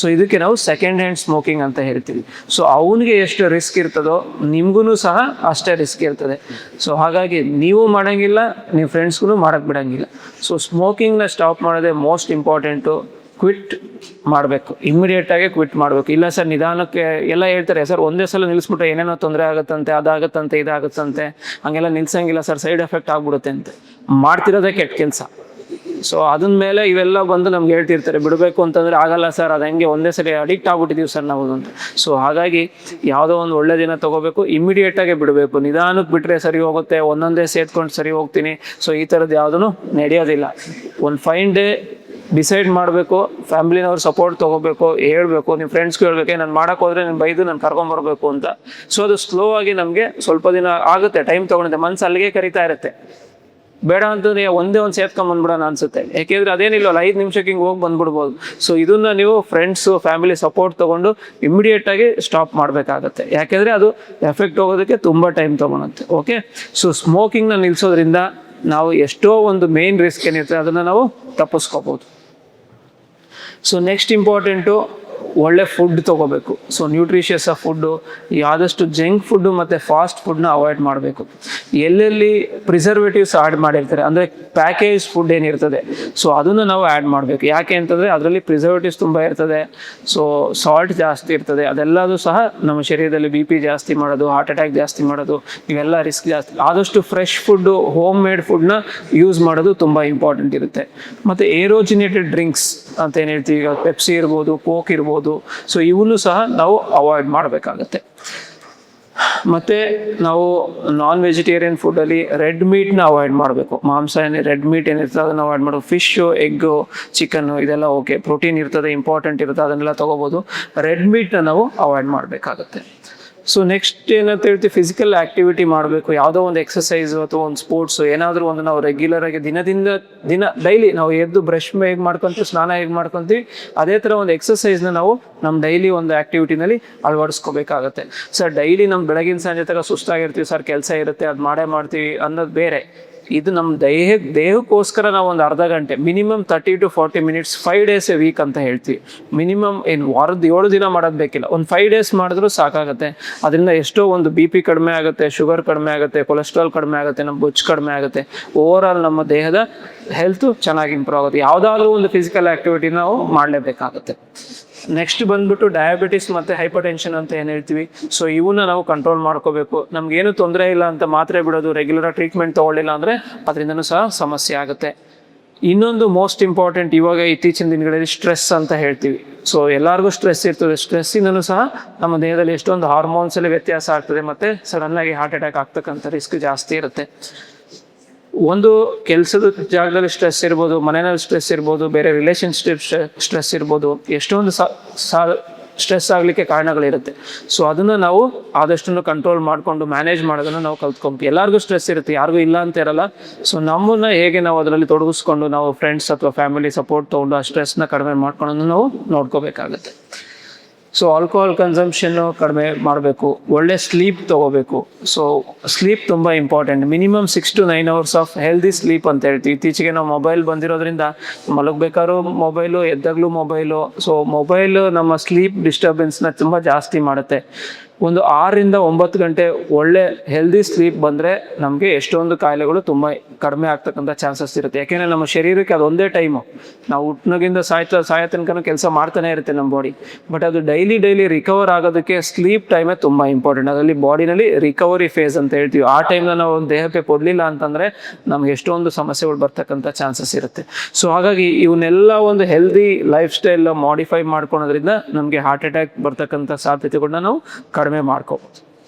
ಸೊ ಇದಕ್ಕೆ ನಾವು ಸೆಕೆಂಡ್ ಹ್ಯಾಂಡ್ ಸ್ಮೋಕಿಂಗ್ ಅಂತ ಹೇಳ್ತೀವಿ. ಸೊ ಅವನಿಗೆ ಎಷ್ಟು ರಿಸ್ಕ್ ಇರ್ತದೋ ನಿಮಗೂ ಸಹ ಅಷ್ಟೇ ರಿಸ್ಕ್ ಇರ್ತದೆ. ಸೊ ಹಾಗಾಗಿ ನೀವು ಮಾಡೋಂಗಿಲ್ಲ, ನೀವು ಫ್ರೆಂಡ್ಸ್ಗೂ ಮಾಡೋಕ್ಕೆ ಬಿಡೋಂಗಿಲ್ಲ. ಸೊ ಸ್ಮೋಕಿಂಗ್ನ ಸ್ಟಾಪ್ ಮಾಡೋದೇ ಮೋಸ್ಟ್ ಇಂಪಾರ್ಟೆಂಟು. ಕ್ವಿಟ್ ಮಾಡಬೇಕು, ಇಮ್ಮಿಡಿಯೇಟಾಗಿ ಕ್ವಿಟ್ ಮಾಡಬೇಕು. ಇಲ್ಲ ಸರ್ ನಿಧಾನಕ್ಕೆ ಎಲ್ಲ ಹೇಳ್ತಾರೆ ಸರ್, ಒಂದೇ ಸಲ ನಿಲ್ಲಿಸ್ಬಿಟ್ರೆ ಏನೇನೋ ತೊಂದರೆ ಆಗುತ್ತಂತೆ, ಅದಾಗುತ್ತಂತೆ, ಇದಾಗುತ್ತಂತೆ, ಹಾಗೆಲ್ಲ ನಿಲ್ಸಂಗಿಲ್ಲ ಸರ್, ಸೈಡ್ ಎಫೆಕ್ಟ್ ಆಗ್ಬಿಡುತ್ತೆ ಅಂತ ಮಾಡ್ತಿರೋದೇ ಕೆಟ್ಟ ಕೆಲಸ. ಸೊ ಅದನ್ನ ಮೇಲೆ ಇವೆಲ್ಲ ಬಂದು ನಮ್ಗೆ ಹೇಳ್ತಿರ್ತಾರೆ ಬಿಡಬೇಕು ಅಂತಂದರೆ ಆಗಲ್ಲ ಸರ್, ಅದು ಹಂಗೆ ಒಂದೇ ಸರಿ ಅಡಿಕ್ಟ್ ಆಗ್ಬಿಟ್ಟಿದ್ದೀವಿ ಸರ್ ನಾವು ಅಂತ. ಸೊ ಹಾಗಾಗಿ ಯಾವುದೋ ಒಂದು ಒಳ್ಳೆ ದಿನ ತೊಗೋಬೇಕು, ಇಮ್ಮಿಡಿಯೇಟಾಗಿ ಬಿಡಬೇಕು. ನಿಧಾನಕ್ಕೆ ಬಿಟ್ಟರೆ ಸರಿ ಹೋಗುತ್ತೆ, ಒಂದೊಂದೇ ಸೇತ್ಕೊಂಡು ಸರಿ ಹೋಗ್ತೀನಿ, ಸೊ ಈ ಥರದ್ದು ಯಾವುದೂ ನಡೆಯೋದಿಲ್ಲ. ಒಂದು ಫೈನ್ ಡೇ ಡಿಸೈಡ್ ಮಾಡಬೇಕು, ಫ್ಯಾಮಿಲಿನವ್ರು ಸಪೋರ್ಟ್ ತೊಗೋಬೇಕು, ಹೇಳ್ಬೇಕು, ನಿಮ್ಮ ಫ್ರೆಂಡ್ಸ್ಗೂ ಹೇಳ್ಬೇಕು, ನಾನು ಮಾಡೋಕ್ಕೆ ಹೋದರೆ ನಾನು ಬೈದು ನಾನು ಕರ್ಕೊಂಬರ್ಬೇಕು ಅಂತ. ಸೊ ಅದು ಸ್ಲೋ ಆಗಿ ನಮಗೆ ಸ್ವಲ್ಪ ದಿನ ಆಗುತ್ತೆ, ಟೈಮ್ ತೊಗೊಂಡಿದೆ, ಮನಸ್ಸು ಅಲ್ಲಿಗೆ ಕರಿತಾ ಇರುತ್ತೆ. ಬೇಡ ಅಂತಂದರೆ ಒಂದೇ ಒಂದು ಸೇತ್ಕೊಂಬಂದ್ಬಿಡೋಣ ಅನಿಸುತ್ತೆ. ಯಾಕೆಂದರೆ ಅದೇನಿಲ್ಲ, 5 ನಿಮಿಷಕ್ಕೆ ಹಿಂಗೆ ಹೋಗಿ ಬಂದ್ಬಿಡ್ಬೋದು. ಸೊ ಇದನ್ನು ನೀವು ಫ್ರೆಂಡ್ಸು ಫ್ಯಾಮಿಲಿ ಸಪೋರ್ಟ್ ತೊಗೊಂಡು ಇಮ್ಮಿಡಿಯೇಟಾಗಿ ಸ್ಟಾಪ್ ಮಾಡಬೇಕಾಗತ್ತೆ. ಯಾಕೆಂದರೆ ಅದು ಎಫೆಕ್ಟ್ ಹೋಗೋದಕ್ಕೆ ತುಂಬ ಟೈಮ್ ತೊಗೊಳುತ್ತೆ. ಓಕೆ. ಸೊ ಸ್ಮೋಕಿಂಗ್ನ ನಿಲ್ಲಿಸೋದ್ರಿಂದ ನಾವು ಎಷ್ಟೋ ಒಂದು ಮೇನ್ ರಿಸ್ಕ್ ಏನಿರುತ್ತೆ ಅದನ್ನು ನಾವು ತಪ್ಪಿಸ್ಕೋಬೋದು. ಸೊ ನೆಕ್ಸ್ಟ್ ಇಂಪಾರ್ಟೆಂಟು ಒಳ್ಳೆ ಫುಡ್ ತೊಗೋಬೇಕು. ಸೊ ನ್ಯೂಟ್ರಿಷಿಯಸ್ ಫುಡ್ಡು, ಆದಷ್ಟು ಜಂಕ್ ಫುಡ್ಡು ಮತ್ತು ಫಾಸ್ಟ್ ಫುಡ್ನ ಅವಾಯ್ಡ್ ಮಾಡಬೇಕು. ಎಲ್ಲೆಲ್ಲಿ ಪ್ರಿಸರ್ವೇಟಿವ್ಸ್ ಆ್ಯಡ್ ಮಾಡಿರ್ತಾರೆ ಅಂದರೆ ಪ್ಯಾಕೇಜ್ ಫುಡ್ ಏನಿರ್ತದೆ ಸೊ ಅದನ್ನು ನಾವು ಆ್ಯಡ್ ಮಾಡಬೇಕು. ಯಾಕೆ ಅಂತಂದರೆ ಅದರಲ್ಲಿ ಪ್ರಿಸರ್ವೇಟಿವ್ಸ್ ತುಂಬ ಇರ್ತದೆ, ಸೊ ಸಾಲ್ಟ್ ಜಾಸ್ತಿ ಇರ್ತದೆ, ಅದೆಲ್ಲದೂ ಸಹ ನಮ್ಮ ಶರೀರದಲ್ಲಿ BP ಜಾಸ್ತಿ ಮಾಡೋದು, ಹಾರ್ಟ್ ಅಟ್ಯಾಕ್ ಜಾಸ್ತಿ ಮಾಡೋದು, ಇವೆಲ್ಲ ರಿಸ್ಕ್ ಜಾಸ್ತಿ. ಆದಷ್ಟು ಫ್ರೆಶ್ ಫುಡ್ಡು, ಹೋಮ್ ಮೇಡ್ ಫುಡ್ನ ಯೂಸ್ ಮಾಡೋದು ತುಂಬ ಇಂಪಾರ್ಟೆಂಟ್ ಇರುತ್ತೆ. ಮತ್ತು ಏರೋಜಿನೇಟೆಡ್ ಡ್ರಿಂಕ್ಸ್ ಅಂತ ಏನು ಹೇಳ್ತೀವಿ, ಈಗ ಪೆಪ್ಸಿ ಇರ್ಬೋದು, ಕೋಕ್ ಇರ್ಬೋದು, ಸೊ ಇವನು ಸಹ ನಾವು ಅವಾಯ್ಡ್ ಮಾಡಬೇಕಾಗತ್ತೆ. ಮತ್ತು ನಾವು ನಾನ್ ವೆಜಿಟೇರಿಯನ್ ಫುಡ್ಡಲ್ಲಿ ರೆಡ್ ಮೀಟ್ನ ಅವಾಯ್ಡ್ ಮಾಡಬೇಕು. ಮಾಂಸ ರೆಡ್ ಮೀಟ್ ಏನಿರ್ತದೆ ಅದನ್ನು ಅವಾಯ್ಡ್ ಮಾಡಬೇಕು. ಫಿಶ್ಶು, ಎಗ್ಗು, ಚಿಕನ್ನು ಇದೆಲ್ಲ ಓಕೆ, ಪ್ರೋಟೀನ್ ಇರ್ತದೆ, ಇಂಪಾರ್ಟೆಂಟ್ ಇರುತ್ತೆ, ಅದನ್ನೆಲ್ಲ ತೊಗೋಬೋದು. ರೆಡ್ ಮೀಟ್ನ ನಾವು ಅವಾಯ್ಡ್ ಮಾಡಬೇಕಾಗತ್ತೆ. ಸೊ ನೆಕ್ಸ್ಟ್ ಏನಂತ ಹೇಳ್ತೀವಿ, ಫಿಸಿಕಲ್ ಆ್ಯಕ್ಟಿವಿಟಿ ಮಾಡಬೇಕು. ಯಾವುದೋ ಒಂದು ಎಕ್ಸಸೈಸು ಅಥವಾ ಒಂದು ಸ್ಪೋರ್ಟ್ಸು ಏನಾದರೂ ಒಂದು ನಾವು ರೆಗ್ಯುಲರಾಗಿ ದಿನ ಡೈಲಿ ನಾವು ಎದ್ದು ಬ್ರಷ್ ಹೇಗೆ ಮಾಡ್ಕೊತೀವಿ, ಸ್ನಾನ ಹೇಗೆ ಮಾಡ್ಕೊತೀವಿ, ಅದೇ ಥರ ಒಂದು ಎಕ್ಸಸೈಸ್ನ ನಾವು ನಮ್ಮ ಡೈಲಿ ಒಂದು ಆ್ಯಕ್ಟಿವಿಟಿನಲ್ಲಿ ಅಳವಡಿಸ್ಕೋಬೇಕಾಗತ್ತೆ. ಸರ್ ಡೈಲಿ ನಮ್ಮ ಬೆಳಗಿನ ಸಂಜೆ ತನಕ ಸುಸ್ತಾಗಿರ್ತೀವಿ ಸರ್, ಕೆಲಸ ಇರುತ್ತೆ, ಅದು ಮಾಡೇ ಮಾಡ್ತೀವಿ ಅನ್ನೋದು ಬೇರೆ. ಇದು ನಮ್ಮ ದೇಹಕ್ಕೋಸ್ಕರ ನಾವು ಒಂದು ಅರ್ಧ ಗಂಟೆ minimum 30 to 40 minutes 5 days a week ಅಂತ ಹೇಳ್ತೀವಿ. ಮಿನಿಮಮ್ ಏನು ವಾರದ 7 ದಿನ ಮಾಡೋದು ಬೇಕಿಲ್ಲ, ಒಂದು 5 days ಮಾಡಿದ್ರೂ ಸಾಕಾಗುತ್ತೆ. ಅದರಿಂದ ಎಷ್ಟೋ ಒಂದು BP ಕಡಿಮೆ ಆಗುತ್ತೆ, ಶುಗರ್ ಕಡಿಮೆ ಆಗುತ್ತೆ, ಕೊಲೆಸ್ಟ್ರಾಲ್ ಕಡಿಮೆ ಆಗುತ್ತೆ, ನಮ್ಮ ಬೊಜ್ಜು ಕಡಿಮೆ ಆಗುತ್ತೆ. ಓವರ್ ಆಲ್ ನಮ್ಮ ದೇಹದ ಹೆಲ್ತು ಚೆನ್ನಾಗಿ ಇಂಪ್ರೂವ್ ಆಗುತ್ತೆ. ಯಾವುದಾದ್ರೂ ಒಂದು ಫಿಸಿಕಲ್ ಆಕ್ಟಿವಿಟಿ ನಾವು ಮಾಡಲೇಬೇಕಾಗುತ್ತೆ. ನೆಕ್ಸ್ಟ್ ಬಂದ್ಬಿಟ್ಟು ಡಯಾಬಿಟಿಸ್ ಮತ್ತು ಹೈಪರ್ ಟೆನ್ಷನ್ ಅಂತ ಏನು ಹೇಳ್ತೀವಿ. ಸೊ ಇವನ್ನ ನಾವು ಕಂಟ್ರೋಲ್ ಮಾಡ್ಕೋಬೇಕು. ನಮ್ಗೇನು ತೊಂದರೆ ಇಲ್ಲ ಅಂತ ಮಾತ್ರೆ ಬಿಡೋದು, ರೆಗ್ಯುಲರ್ ಟ್ರೀಟ್ಮೆಂಟ್ ತೊಗೊಳ್ಳಿಲ್ಲ ಅಂದರೆ ಅದರಿಂದನೂ ಸಹ ಸಮಸ್ಯೆ ಆಗುತ್ತೆ. ಇನ್ನೊಂದು ಮೋಸ್ಟ್ ಇಂಪಾರ್ಟೆಂಟ್ ಇವಾಗ ಇತ್ತೀಚಿನ ದಿನಗಳಲ್ಲಿ ಸ್ಟ್ರೆಸ್ ಅಂತ ಹೇಳ್ತೀವಿ. ಸೊ ಎಲ್ಲರಿಗೂ ಸ್ಟ್ರೆಸ್ ಇರ್ತದೆ. ಸ್ಟ್ರೆಸ್ಸಿಂದನೂ ಸಹ ನಮ್ಮ ದೇಹದಲ್ಲಿ ಎಷ್ಟೊಂದು ಹಾರ್ಮೋನ್ಸಲ್ಲಿ ವ್ಯತ್ಯಾಸ ಆಗ್ತದೆ ಮತ್ತು ಸಡನ್ನಾಗಿ ಹಾರ್ಟ್ ಅಟ್ಯಾಕ್ ಆಗ್ತಕ್ಕಂಥ ರಿಸ್ಕ್ ಜಾಸ್ತಿ ಇರುತ್ತೆ. ಒಂದು ಕೆಲಸದ ಜಾಗದಲ್ಲಿ ಸ್ಟ್ರೆಸ್ ಇರ್ಬೋದು, ಮನೆಯಲ್ಲಿ ಸ್ಟ್ರೆಸ್ ಇರ್ಬೋದು, ಬೇರೆ ರಿಲೇಷನ್ಶಿಪ್ ಸ್ಟ್ರೆಸ್ ಇರ್ಬೋದು, ಎಷ್ಟೊಂದು ಸ್ಟ್ರೆಸ್ ಆಗಲಿಕ್ಕೆ ಕಾರಣಗಳಿರುತ್ತೆ. ಸೊ ಅದನ್ನು ನಾವು ಆದಷ್ಟು ಕಂಟ್ರೋಲ್ ಮಾಡಿಕೊಂಡು ಮ್ಯಾನೇಜ್ ಮಾಡೋದನ್ನು ನಾವು ಕಲ್ತ್ಕೊಂತೀವಿ. ಎಲ್ಲರಿಗೂ ಸ್ಟ್ರೆಸ್ ಇರುತ್ತೆ, ಯಾರಿಗೂ ಇಲ್ಲ ಅಂತ ಇರಲ್ಲ. ಸೊ ನಮ್ಮನ್ನು ಹೇಗೆ ನಾವು ಅದರಲ್ಲಿ ತೊಡಗಿಸ್ಕೊಂಡು ನಾವು ಫ್ರೆಂಡ್ಸ್ ಅಥವಾ ಫ್ಯಾಮಿಲಿ ಸಪೋರ್ಟ್ ತೊಗೊಂಡು ಆ ಸ್ಟ್ರೆಸ್ನ ಕಡಿಮೆ ಮಾಡ್ಕೊಂಡು ನಾವು ನೋಡ್ಕೋಬೇಕಾಗುತ್ತೆ. ಸೊ ಆಲ್ಕೋಹಾಲ್ ಕನ್ಸಂಪ್ಷನ್ನು ಕಡಿಮೆ ಮಾಡಬೇಕು, ಒಳ್ಳೆ ಸ್ಲೀಪ್ ತೊಗೋಬೇಕು. ಸೊ ಸ್ಲೀಪ್ ತುಂಬ important. Minimum 6 to 9 hours of healthy sleep ಅಂತ ಹೇಳ್ತೀವಿ. ಇತ್ತೀಚೆಗೆ ನಾವು ಮೊಬೈಲ್ ಬಂದಿರೋದ್ರಿಂದ ಮಲಗಬೇಕಾದ್ರೂ ಮೊಬೈಲು, ಎದ್ದಾಗಲೂ ಮೊಬೈಲು. ಸೊ ಮೊಬೈಲು ನಮ್ಮ ಸ್ಲೀಪ್ ಡಿಸ್ಟರ್ಬೆನ್ಸ್ನ ತುಂಬ ಜಾಸ್ತಿ ಮಾಡುತ್ತೆ. ಒಂದು 6 ರಿಂದ 9 ಗಂಟೆ ಒಳ್ಳೆ ಹೆಲ್ದಿ ಸ್ಲೀಪ್ ಬಂದರೆ ನಮಗೆ ಎಷ್ಟೊಂದು ಕಾಯಿಲೆಗಳು ತುಂಬ ಕಡಿಮೆ ಆಗ್ತಕ್ಕಂಥ ಚಾನ್ಸಸ್ ಇರುತ್ತೆ. ಯಾಕೆಂದರೆ ನಮ್ಮ ಶರೀರಕ್ಕೆ ಅದೊಂದೇ ಟೈಮು. ನಾವು ಹುಟ್ಟಿನಗಿಂದ ಸಾಯೋ ತನಕ ಕೆಲಸ ಮಾಡ್ತಾನೆ ಇರುತ್ತೆ ನಮ್ಮ ಬಾಡಿ. ಬಟ್ ಅದು ಡೈಲಿ ರಿಕವರ್ ಆಗೋದಕ್ಕೆ ಸ್ಲೀಪ್ ಟೈಮೇ ತುಂಬ ಇಂಪಾರ್ಟೆಂಟ್. ಅದರಲ್ಲಿ ಬಾಡಿನಲ್ಲಿ ರಿಕವರಿ ಫೇಸ್ ಅಂತ ಹೇಳ್ತೀವಿ. ಆ ಟೈಮ್ನ ನಾವು ದೇಹಕ್ಕೆ ಕೊಡಲಿಲ್ಲ ಅಂತಂದರೆ ನಮ್ಗೆ ಎಷ್ಟೊಂದು ಸಮಸ್ಯೆಗಳು ಬರ್ತಕ್ಕಂಥ ಚಾನ್ಸಸ್ ಇರುತ್ತೆ. ಸೊ ಹಾಗಾಗಿ ಇವನ್ನೆಲ್ಲ ಒಂದು ಹೆಲ್ದಿ ಲೈಫ್ ಸ್ಟೈಲ್ ಮಾಡಿಫೈ ಮಾಡ್ಕೊಳೋದ್ರಿಂದ ನಮಗೆ ಹಾರ್ಟ್ ಅಟ್ಯಾಕ್ ಬರ್ತಕ್ಕಂಥ ಸಾಧ್ಯತೆಗಳನ್ನ ನಾವು ಕಡಿಮೆ ಮಾಡ್ಕೋಬೋದು.